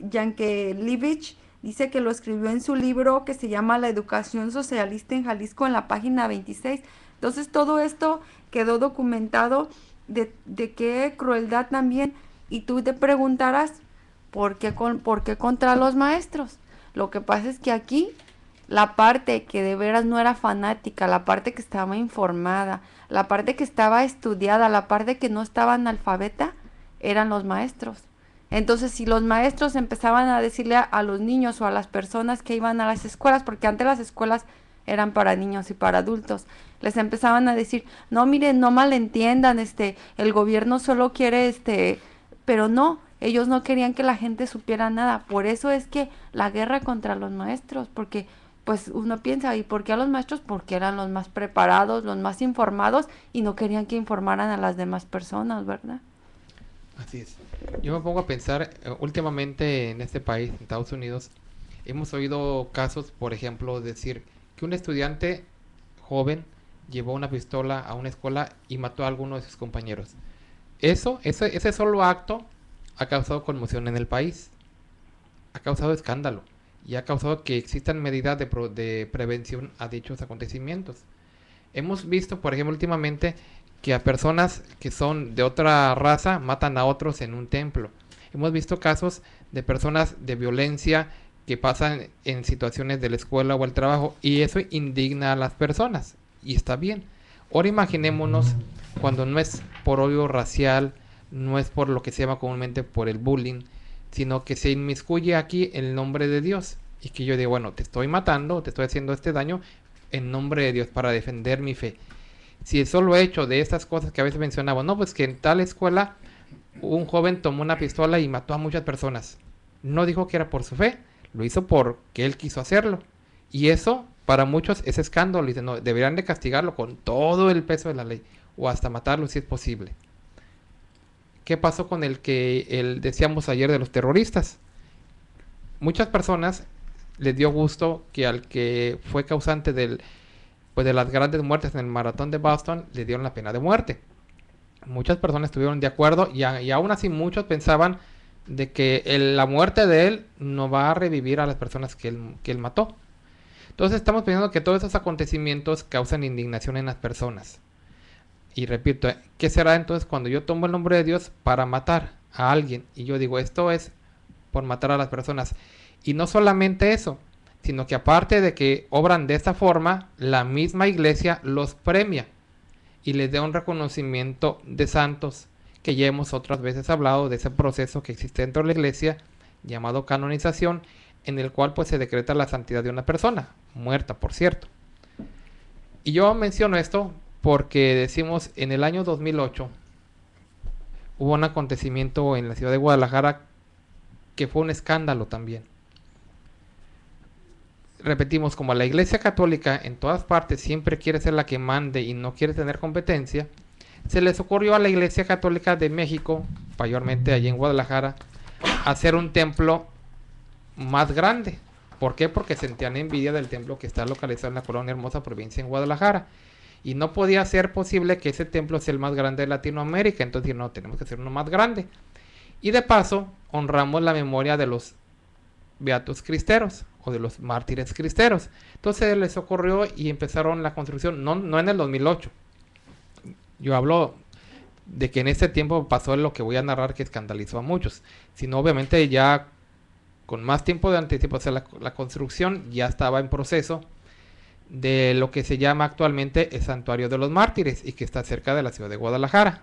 Yankelevich dice que lo escribió en su libro que se llama La educación socialista en Jalisco, en la página 26. Entonces todo esto quedó documentado de qué crueldad también. Y tú te preguntarás, ¿por qué contra los maestros? Lo que pasa es que aquí la parte que de veras no era fanática, la parte que estaba informada, la parte que estaba estudiada, la parte que no estaba analfabeta, eran los maestros. Entonces, si los maestros empezaban a decirle a los niños o a las personas que iban a las escuelas, porque antes las escuelas eran para niños y para adultos, les empezaban a decir, no, miren, no malentiendan, el gobierno solo quiere, pero no, ellos no querían que la gente supiera nada. Por eso es que la guerra contra los maestros, porque pues uno piensa, ¿y por qué a los maestros? Porque eran los más preparados, los más informados, y no querían que informaran a las demás personas, ¿verdad? Así es. Yo me pongo a pensar, últimamente en este país, en Estados Unidos, hemos oído casos, por ejemplo, decir que un estudiante joven llevó una pistola a una escuela y mató a alguno de sus compañeros. Ese solo acto ha causado conmoción en el país, ha causado escándalo y ha causado que existan medidas de prevención a dichos acontecimientos. Hemos visto, por ejemplo, últimamente, que a personas que son de otra raza matan a otros en un templo. Hemos visto casos de personas de violencia que pasan en situaciones de la escuela o el trabajo, y eso indigna a las personas, y está bien. Ahora imaginémonos cuando no es por odio racial, no es por lo que se llama comúnmente por el bullying, sino que se inmiscuye aquí el nombre de Dios. Y que yo digo, bueno, te estoy matando, te estoy haciendo este daño en nombre de Dios para defender mi fe. Si el solo hecho de estas cosas que a veces mencionaba, no, pues que en tal escuela un joven tomó una pistola y mató a muchas personas. No dijo que era por su fe, lo hizo porque él quiso hacerlo. Y eso para muchos es escándalo. Dicen, no, deberían de castigarlo con todo el peso de la ley o hasta matarlo si es posible. ¿Qué pasó con el que decíamos ayer de los terroristas? Muchas personas les dio gusto que al que fue causante de las grandes muertes en el maratón de Boston le dieron la pena de muerte. Muchas personas estuvieron de acuerdo y aún así muchos pensaban de que la muerte de él no va a revivir a las personas que él mató. Entonces estamos pensando que todos esos acontecimientos causan indignación en las personas. Y repito, ¿qué será entonces cuando yo tomo el nombre de Dios para matar a alguien? Y yo digo, esto es por matar a las personas. Y no solamente eso, sino que aparte de que obran de esta forma, la misma iglesia los premia y les da un reconocimiento de santos, que ya hemos otras veces hablado de ese proceso que existe dentro de la iglesia, llamado canonización, en el cual pues se decreta la santidad de una persona, muerta por cierto. Y yo menciono esto porque decimos, en el año 2008 hubo un acontecimiento en la ciudad de Guadalajara que fue un escándalo también. Repetimos, como la Iglesia Católica en todas partes siempre quiere ser la que mande y no quiere tener competencia, se les ocurrió a la Iglesia Católica de México, mayormente allí en Guadalajara, hacer un templo más grande. ¿Por qué? Porque sentían envidia del templo que está localizado en la Colonia Hermosa, provincia en Guadalajara. Y no podía ser posible que ese templo sea el más grande de Latinoamérica. Entonces, no, tenemos que hacer uno más grande. Y de paso, honramos la memoria de los beatos cristeros o de los mártires cristeros. Entonces les ocurrió y empezaron la construcción, no en el 2008. Yo hablo de que en ese tiempo pasó lo que voy a narrar, que escandalizó a muchos, sino obviamente ya con más tiempo de anticipo. O sea, la construcción ya estaba en proceso de lo que se llama actualmente el Santuario de los Mártires y que está cerca de la ciudad de Guadalajara.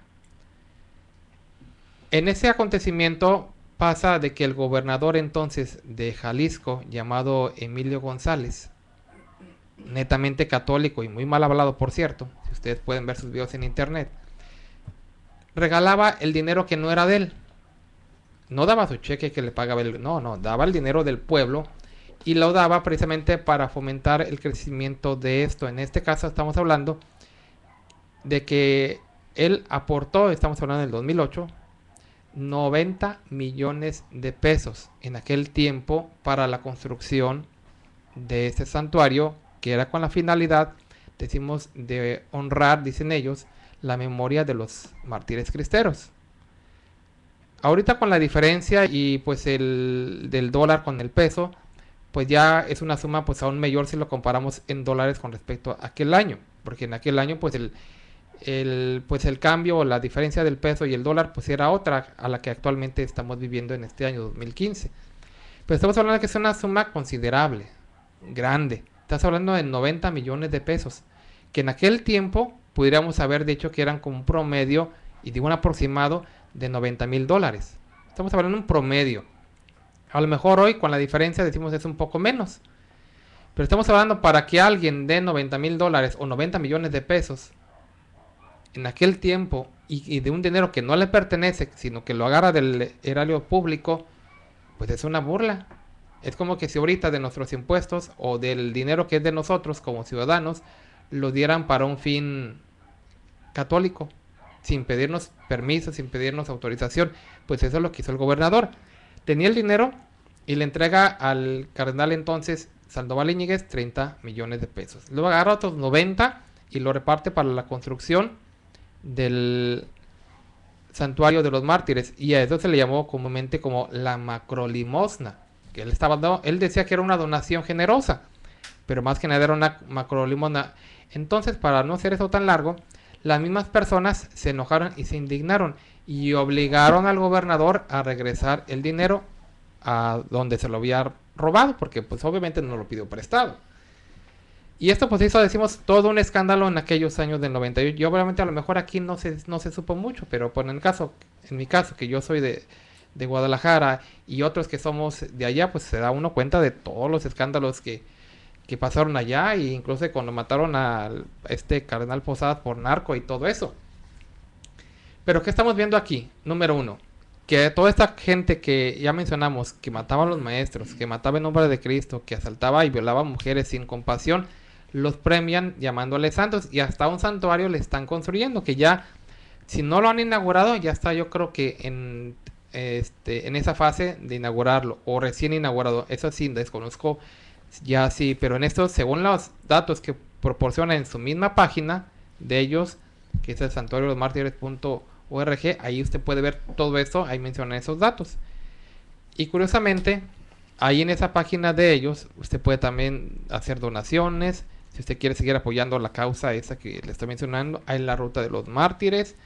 En ese acontecimiento pasa de que el gobernador entonces de Jalisco, llamado Emilio González, netamente católico y muy mal hablado por cierto, si ustedes pueden ver sus videos en internet, regalaba el dinero que no era de él. No daba su cheque que le pagaba daba el dinero del pueblo y lo daba precisamente para fomentar el crecimiento de esto. En este caso estamos hablando de que él aportó, estamos hablando del 2008, 90 millones de pesos en aquel tiempo para la construcción de este santuario, que era con la finalidad, decimos, de honrar, dicen ellos, la memoria de los mártires cristeros. Ahorita con la diferencia y pues del dólar con el peso, pues ya es una suma pues aún mayor si lo comparamos en dólares con respecto a aquel año, porque en aquel año pues el cambio o la diferencia del peso y el dólar pues era otra a la que actualmente estamos viviendo en este año 2015. Pero estamos hablando de que es una suma considerable, grande. Estás hablando de 90 millones de pesos, que en aquel tiempo pudiéramos haber dicho que eran como un promedio, y digo un aproximado, de $90,000. Estamos hablando de un promedio. A lo mejor hoy con la diferencia decimos es un poco menos. Pero estamos hablando para que alguien dé $90,000 o 90 millones de pesos en aquel tiempo y de un dinero que no le pertenece, sino que lo agarra del erario público, pues es una burla. Es como que si ahorita de nuestros impuestos o del dinero que es de nosotros como ciudadanos lo dieran para un fin católico, sin pedirnos permiso, sin pedirnos autorización. Pues eso es lo que hizo el gobernador. Tenía el dinero y le entrega al cardenal entonces Sandoval Íñiguez 30 millones de pesos. Luego agarra otros 90 y lo reparte para la construcción del santuario de los mártires, y a eso se le llamó comúnmente como la macrolimosna, que él decía que era una donación generosa, pero más que nada era una macrolimosna. Entonces, para no hacer eso tan largo, las mismas personas se enojaron y se indignaron y obligaron al gobernador a regresar el dinero a donde se lo había robado, porque pues obviamente no lo pidió prestado. Y esto pues hizo, decimos, todo un escándalo en aquellos años del 98. Yo obviamente a lo mejor aquí no se supo mucho, pero por en mi caso, que yo soy de Guadalajara y otros que somos de allá, pues se da uno cuenta de todos los escándalos que pasaron allá, e incluso cuando mataron a cardenal Posadas por narco y todo eso. Pero ¿qué estamos viendo aquí? Número uno, que toda esta gente que ya mencionamos, que mataba a los maestros, que mataba en nombre de Cristo, que asaltaba y violaba a mujeres sin compasión, los premian llamándoles santos, y hasta un santuario le están construyendo, que ya, si no lo han inaugurado, ya está, yo creo que en esa fase de inaugurarlo, o recién inaugurado. Eso sí, desconozco ya sí, pero en estos, según los datos que proporcionan en su misma página de ellos, que es el santuario de los mártires.org, ahí usted puede ver todo esto, ahí mencionan esos datos. Y curiosamente, ahí en esa página de ellos, usted puede también hacer donaciones, si usted quiere seguir apoyando la causa esa que le estoy mencionando. Ahí la ruta de los mártires,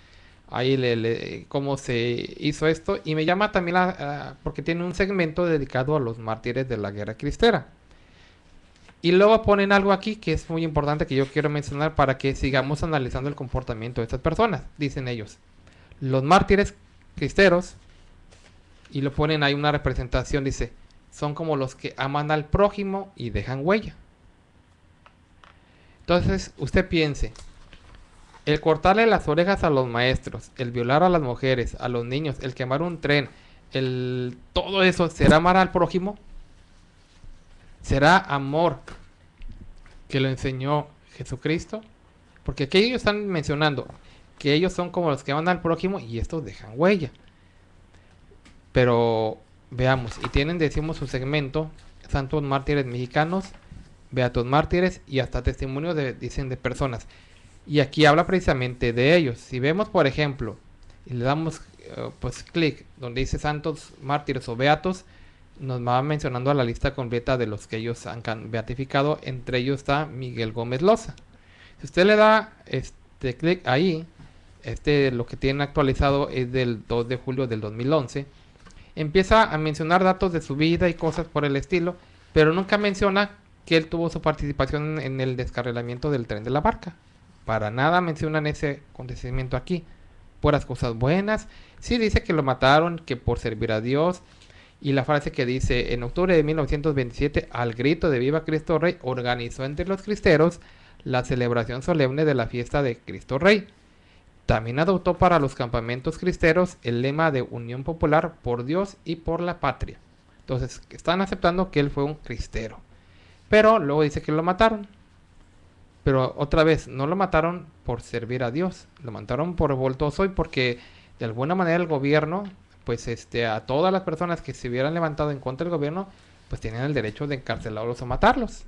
ahí cómo se hizo esto, y me llama también porque tiene un segmento dedicado a los mártires de la guerra cristera. Y luego ponen algo aquí que es muy importante, que yo quiero mencionar para que sigamos analizando el comportamiento de estas personas. Dicen ellos, los mártires cristeros, y lo ponen ahí una representación, dice, son como los que aman al prójimo y dejan huella. Entonces usted piense, el cortarle las orejas a los maestros, el violar a las mujeres, a los niños, el quemar un tren, todo eso, ¿será amar al prójimo? ¿Será amor que lo enseñó Jesucristo? Porque aquí ellos están mencionando que ellos son como los que aman al prójimo y estos dejan huella. Pero veamos, y decimos su segmento, Santos Mártires Mexicanos, Beatos Mártires, y hasta testimonios dicen de personas. Y aquí habla precisamente de ellos. Si vemos, por ejemplo, y le damos pues clic donde dice Santos Mártires o Beatos, nos va mencionando a la lista completa de los que ellos han beatificado. Entre ellos está Miguel Gómez Loza. Si usted le da clic ahí, lo que tiene actualizado es del 2 de julio del 2011. Empieza a mencionar datos de su vida y cosas por el estilo, pero nunca menciona que él tuvo su participación en el descarrilamiento del Tren de la Barca. Para nada mencionan ese acontecimiento aquí. Puras cosas buenas. Sí dice que lo mataron, que por servir a Dios. Y la frase que dice, en octubre de 1927, al grito de Viva Cristo Rey, organizó entre los cristeros la celebración solemne de la fiesta de Cristo Rey. También adoptó para los campamentos cristeros el lema de unión popular por Dios y por la patria. Entonces, están aceptando que él fue un cristero. Pero luego dice que lo mataron. Pero otra vez, no lo mataron por servir a Dios. Lo mataron por revoltoso y porque de alguna manera el gobierno, pues a todas las personas que se hubieran levantado en contra del gobierno, pues tenían el derecho de encarcelarlos o matarlos.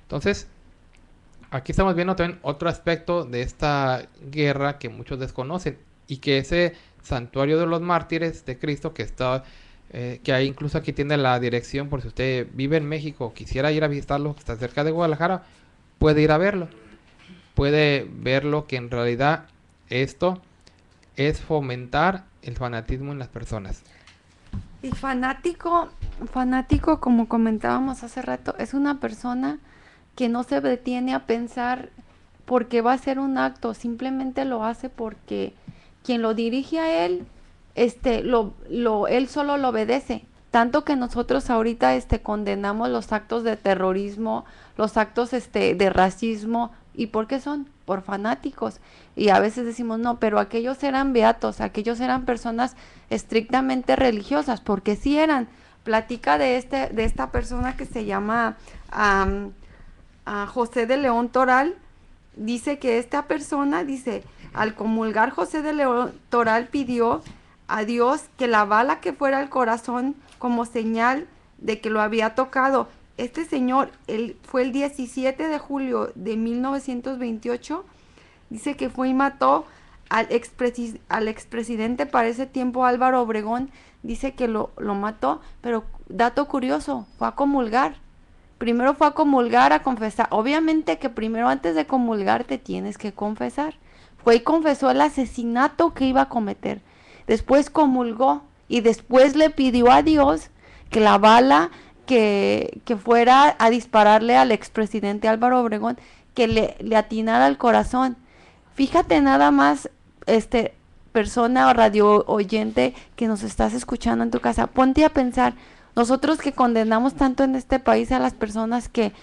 Entonces, aquí estamos viendo también otro aspecto de esta guerra que muchos desconocen, y que ese santuario de los mártires de Cristo que está, que hay, incluso aquí tiene la dirección, por si usted vive en México o quisiera ir a visitarlo, que está cerca de Guadalajara, puede ir a verlo. Puede verlo, que en realidad esto es fomentar el fanatismo en las personas. Y fanático, como comentábamos hace rato, es una persona que no se detiene a pensar por qué va a hacer un acto, simplemente lo hace porque quien lo dirige a él, él solo lo obedece. Tanto que nosotros ahorita condenamos los actos de terrorismo, los actos de racismo. ¿Y por qué son? Por fanáticos. Y a veces decimos, no, pero aquellos eran beatos, aquellos eran personas estrictamente religiosas, porque sí eran. Platica de esta persona que se llama José de León Toral. Dice que esta persona, al comulgar José de León Toral pidió a Dios que la bala que fuera al corazón como señal de que lo había tocado. Este señor, fue el 17 de julio de 1928, dice que fue y mató al expresidente para ese tiempo, Álvaro Obregón. Dice que lo mató, pero dato curioso, fue a comulgar. Primero fue a comulgar, a confesar. Obviamente que primero, antes de comulgar, te tienes que confesar. Fue y confesó el asesinato que iba a cometer. Después comulgó y después le pidió a Dios que la bala que fuera a dispararle al expresidente Álvaro Obregón, que le atinara al corazón. Fíjate nada más, persona o radio oyente que nos estás escuchando en tu casa, ponte a pensar, nosotros que condenamos tanto en este país a las personas que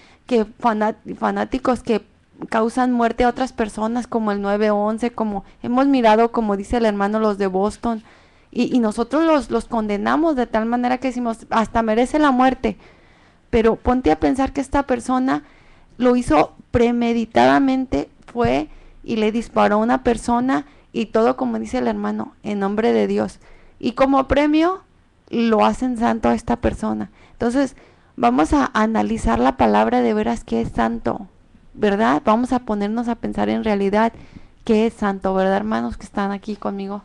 fanáticos que causan muerte a otras personas, como el 9/11, como hemos mirado, como dice el hermano, los de Boston, y nosotros los condenamos de tal manera que decimos, hasta merece la muerte. Pero ponte a pensar que esta persona lo hizo premeditadamente, fue y le disparó a una persona, y todo, como dice el hermano, en nombre de Dios. Y como premio, lo hacen santo a esta persona. Entonces, vamos a analizar la palabra de veras que es santo, ¿verdad? Vamos a ponernos a pensar en realidad qué es santo, ¿verdad, hermanos que están aquí conmigo?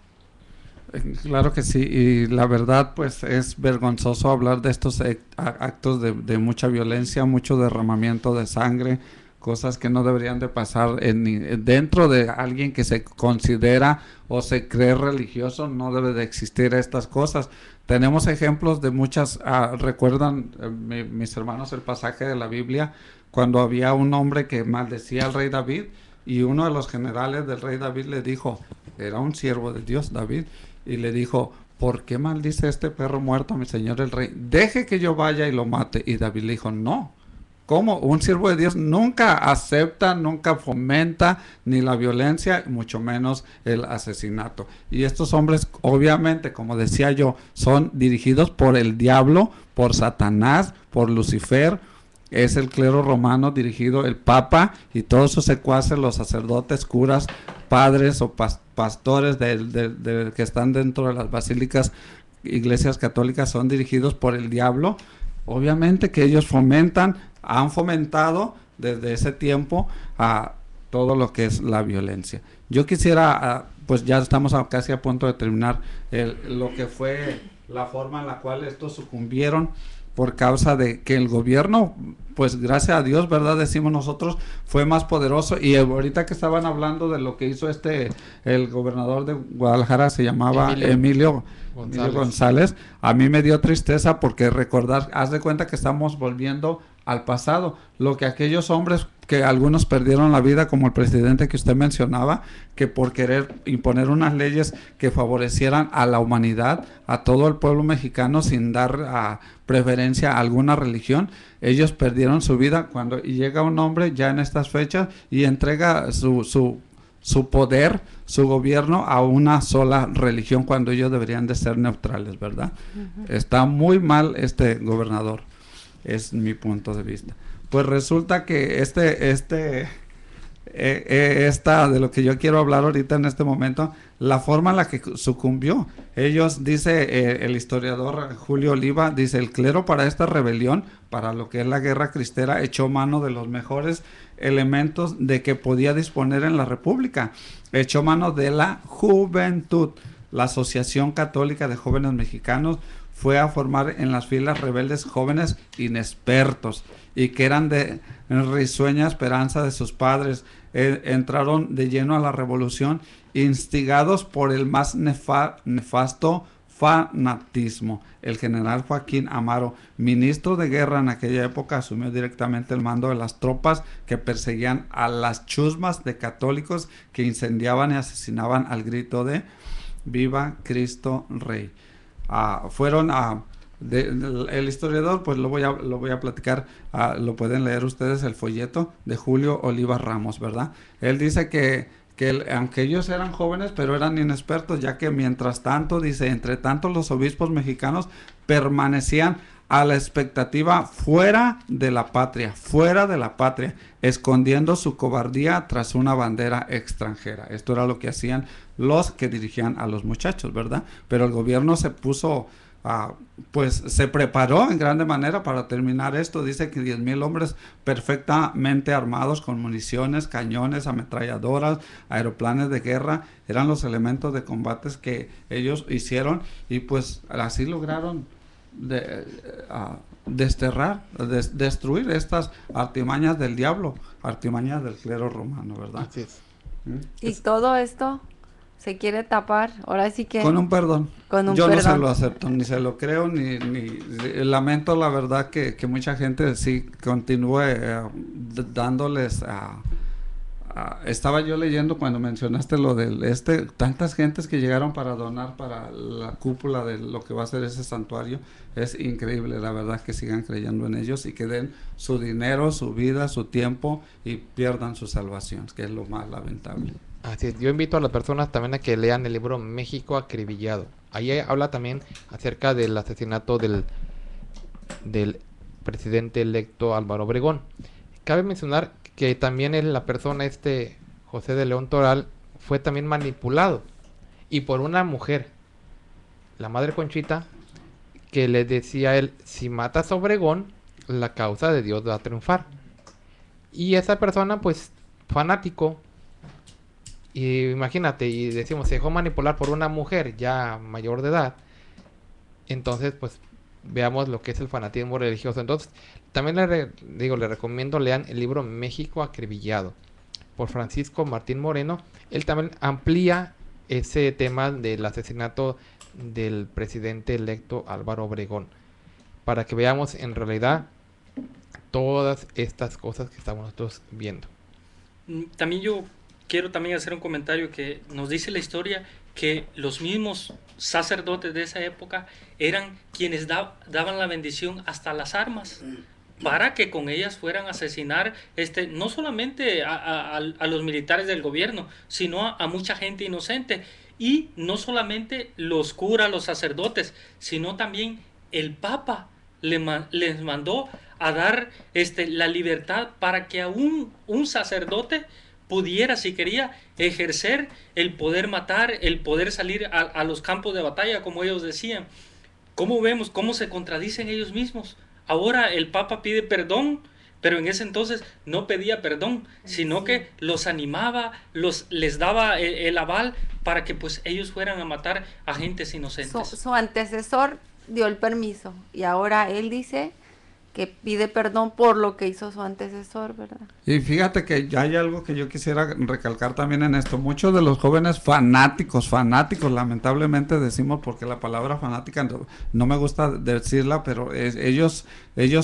Claro que sí, y la verdad pues es vergonzoso hablar de estos actos de mucha violencia, mucho derramamiento de sangre, cosas que no deberían de pasar dentro de alguien que se considera o se cree religioso. No debe de existir estas cosas. Tenemos ejemplos de muchas, recuerdan mis hermanos el pasaje de la Biblia cuando había un hombre que maldecía al rey David, y uno de los generales del rey David le dijo, era un siervo de Dios David, y le dijo, ¿por qué maldice este perro muerto a mi señor el rey? Deje que yo vaya y lo mate. Y David le dijo, no. ¿Cómo? Un siervo de Dios nunca acepta, nunca fomenta ni la violencia, mucho menos el asesinato. Y estos hombres, obviamente, como decía yo, son dirigidos por el diablo, por Satanás, por Lucifer. Es el clero romano dirigido, el papa y todos sus secuaces, los sacerdotes, curas, padres o pastores que están dentro de las basílicas, iglesias católicas, son dirigidos por el diablo. Obviamente que ellos han fomentado desde ese tiempo a todo lo que es la violencia. Yo quisiera, pues ya estamos casi a punto de terminar, lo que fue la forma en la cual estos sucumbieron por causa de que el gobierno, pues gracias a Dios, ¿verdad? Decimos nosotros, fue más poderoso. Y ahorita que estaban hablando de lo que hizo el gobernador de Guadalajara, se llamaba Emilio González, a mí me dio tristeza porque haz de cuenta que estamos volviendo al pasado, lo que aquellos hombres que algunos perdieron la vida, como el presidente que usted mencionaba, que por querer imponer unas leyes que favorecieran a la humanidad, a todo el pueblo mexicano sin dar preferencia a alguna religión, ellos perdieron su vida. Y llega un hombre ya en estas fechas y entrega su poder, su gobierno a una sola religión, cuando ellos deberían de ser neutrales, ¿verdad? Está muy mal este gobernador, es mi punto de vista. Pues resulta que esta de lo que yo quiero hablar ahorita en este momento, la forma en la que sucumbió. Ellos, dice el historiador Julio Oliva, dice, el clero para esta rebelión, para lo que es la guerra cristera, echó mano de los mejores elementos de que podía disponer en la República. Echó mano de la juventud. La Asociación Católica de Jóvenes Mexicanos fue a formar en las filas rebeldes jóvenes inexpertos y que eran de risueña esperanza de sus padres. Entraron de lleno a la revolución, instigados por el más nefasto fanatismo. El general Joaquín Amaro, ministro de guerra en aquella época, asumió directamente el mando de las tropas que perseguían a las chusmas de católicos que incendiaban y asesinaban al grito de ¡Viva Cristo Rey! El historiador, pues lo voy a platicar, lo pueden leer ustedes, el folleto de Julio Oliva Ramos, ¿verdad? Él dice que aunque ellos eran jóvenes, pero eran inexpertos, ya que mientras tanto, dice, entre tanto los obispos mexicanos permanecían a la expectativa fuera de la patria, escondiendo su cobardía tras una bandera extranjera. Esto era lo que hacían los que dirigían a los muchachos, ¿verdad? Pero el gobierno se puso, pues se preparó en grande manera para terminar esto. Dice que 10,000 hombres perfectamente armados con municiones, cañones, ametralladoras, aeroplanes de guerra, eran los elementos de combates que ellos hicieron, y pues así lograron destruir estas artimañas del diablo, artimañas del clero romano, ¿verdad? Así es. Y todo esto se quiere tapar, ahora sí que... Con un perdón. Yo perdón. no se lo acepto, ni se lo creo, ni lamento la verdad que mucha gente sí continúe dándoles estaba yo leyendo cuando mencionaste lo del tantas gentes que llegaron para donar para la cúpula de lo que va a ser ese santuario. Es increíble, la verdad, que sigan creyendo en ellos y que den su dinero, su vida, su tiempo y pierdan su salvación, que es lo más lamentable. Así es. Yo invito a las personas también a que lean el libro México Acribillado. Ahí habla también acerca del asesinato del presidente electo Álvaro Obregón. Cabe mencionar que también la persona José de León Toral fue también manipulado y por una mujer, la madre Conchita, que le decía a él: si matas a Obregón, la causa de Dios va a triunfar. Y esa persona, pues, fanático, y imagínate, y decimos, se dejó manipular por una mujer ya mayor de edad. Entonces, pues, veamos lo que es el fanatismo religioso. Entonces, también le recomiendo lean el libro México Acribillado por Francisco Martín Moreno. Él también amplía ese tema del asesinato del presidente electo Álvaro Obregón, para que veamos en realidad todas estas cosas que estamos nosotros viendo. También yo quiero también hacer un comentario que nos dice la historia que los mismos sacerdotes de esa época eran quienes daban la bendición hasta las armas, para que con ellas fueran a asesinar no solamente a los militares del gobierno, sino a mucha gente inocente. Y no solamente los curas, los sacerdotes, sino también el Papa les mandó a dar la libertad para que aún un sacerdote pudiera, si quería, ejercer el poder matar, el poder salir a los campos de batalla, como ellos decían. ¿Cómo vemos cómo se contradicen ellos mismos? Ahora el Papa pide perdón, pero en ese entonces no pedía perdón, sino que los animaba, les daba el aval para que pues ellos fueran a matar a gentes inocentes. Su antecesor dio el permiso y ahora él dice que pide perdón por lo que hizo su antecesor, ¿verdad? Y fíjate que ya hay algo que yo quisiera recalcar también en esto. Muchos de los jóvenes fanáticos, lamentablemente decimos, porque la palabra fanática no me gusta decirla, pero ellos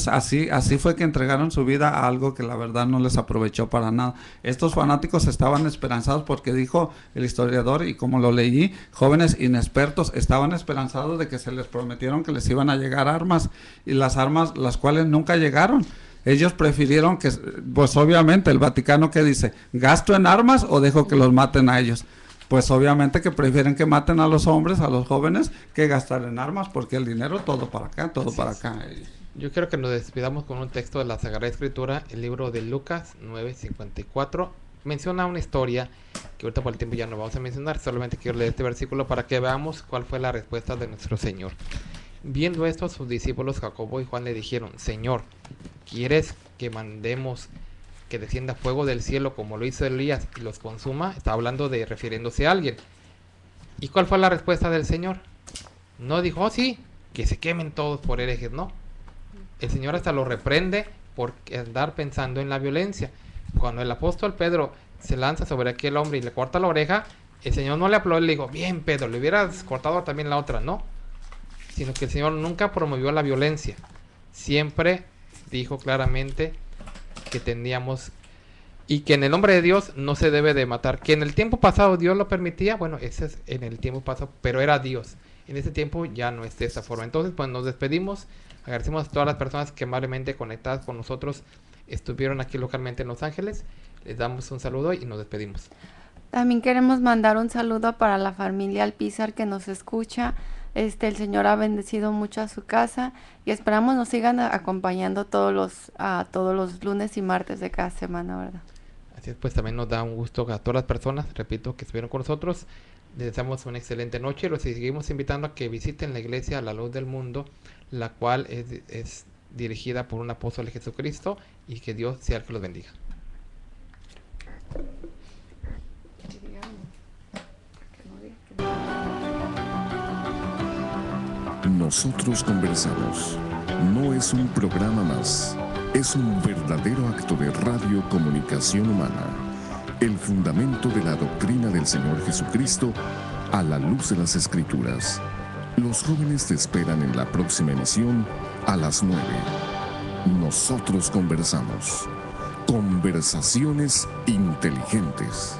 así fue que entregaron su vida a algo que la verdad no les aprovechó para nada. Estos fanáticos estaban esperanzados, porque dijo el historiador, y como lo leí, jóvenes inexpertos estaban esperanzados de que se les prometieron que les iban a llegar armas, y las armas, las cuales nunca llegaron. Ellos prefirieron que, pues obviamente el Vaticano, ¿qué dice? ¿Gasto en armas o dejo que los maten a ellos? Pues obviamente que prefieren que maten a los hombres, a los jóvenes, que gastar en armas, porque el dinero todo para acá, todo para acá. Yo quiero que nos despidamos con un texto de la Sagrada Escritura, el libro de Lucas 9:54. Menciona una historia que ahorita por el tiempo ya no vamos a mencionar, solamente quiero leer este versículo para que veamos cuál fue la respuesta de nuestro Señor. Viendo esto, sus discípulos Jacobo y Juan le dijeron: Señor, ¿quieres que mandemos que descienda fuego del cielo como lo hizo Elías y los consuma? Está hablando refiriéndose a alguien. ¿Y cuál fue la respuesta del Señor? No dijo: oh, sí, que se quemen todos por herejes. No. El Señor hasta lo reprende por andar pensando en la violencia. Cuando el apóstol Pedro se lanza sobre aquel hombre y le corta la oreja, el Señor no le aplaudió y le dijo: bien, Pedro, le hubieras cortado también la otra. No, sino que el Señor nunca promovió la violencia. Siempre dijo claramente que teníamos, y que en el nombre de Dios no se debe de matar. Que en el tiempo pasado Dios lo permitía, bueno, ese es en el tiempo pasado, pero era Dios. En ese tiempo ya no es de esa forma. Entonces, pues nos despedimos. Agradecemos a todas las personas que amablemente conectadas con nosotros estuvieron aquí localmente en Los Ángeles. Les damos un saludo y nos despedimos. También queremos mandar un saludo para la familia Alpizar que nos escucha. El Señor ha bendecido mucho a su casa y esperamos nos sigan acompañando todos los lunes y martes de cada semana, ¿verdad? Así es, pues también nos da un gusto a todas las personas, repito, que estuvieron con nosotros. Les deseamos una excelente noche y los seguimos invitando a que visiten la iglesia La Luz del Mundo, la cual es dirigida por un apóstol de Jesucristo, y que Dios sea el que los bendiga. Nosotros conversamos. No es un programa más, es un verdadero acto de radiocomunicación humana, el fundamento de la doctrina del Señor Jesucristo a la luz de las Escrituras. Los jóvenes te esperan en la próxima emisión a las 9. Nosotros conversamos. Conversaciones inteligentes.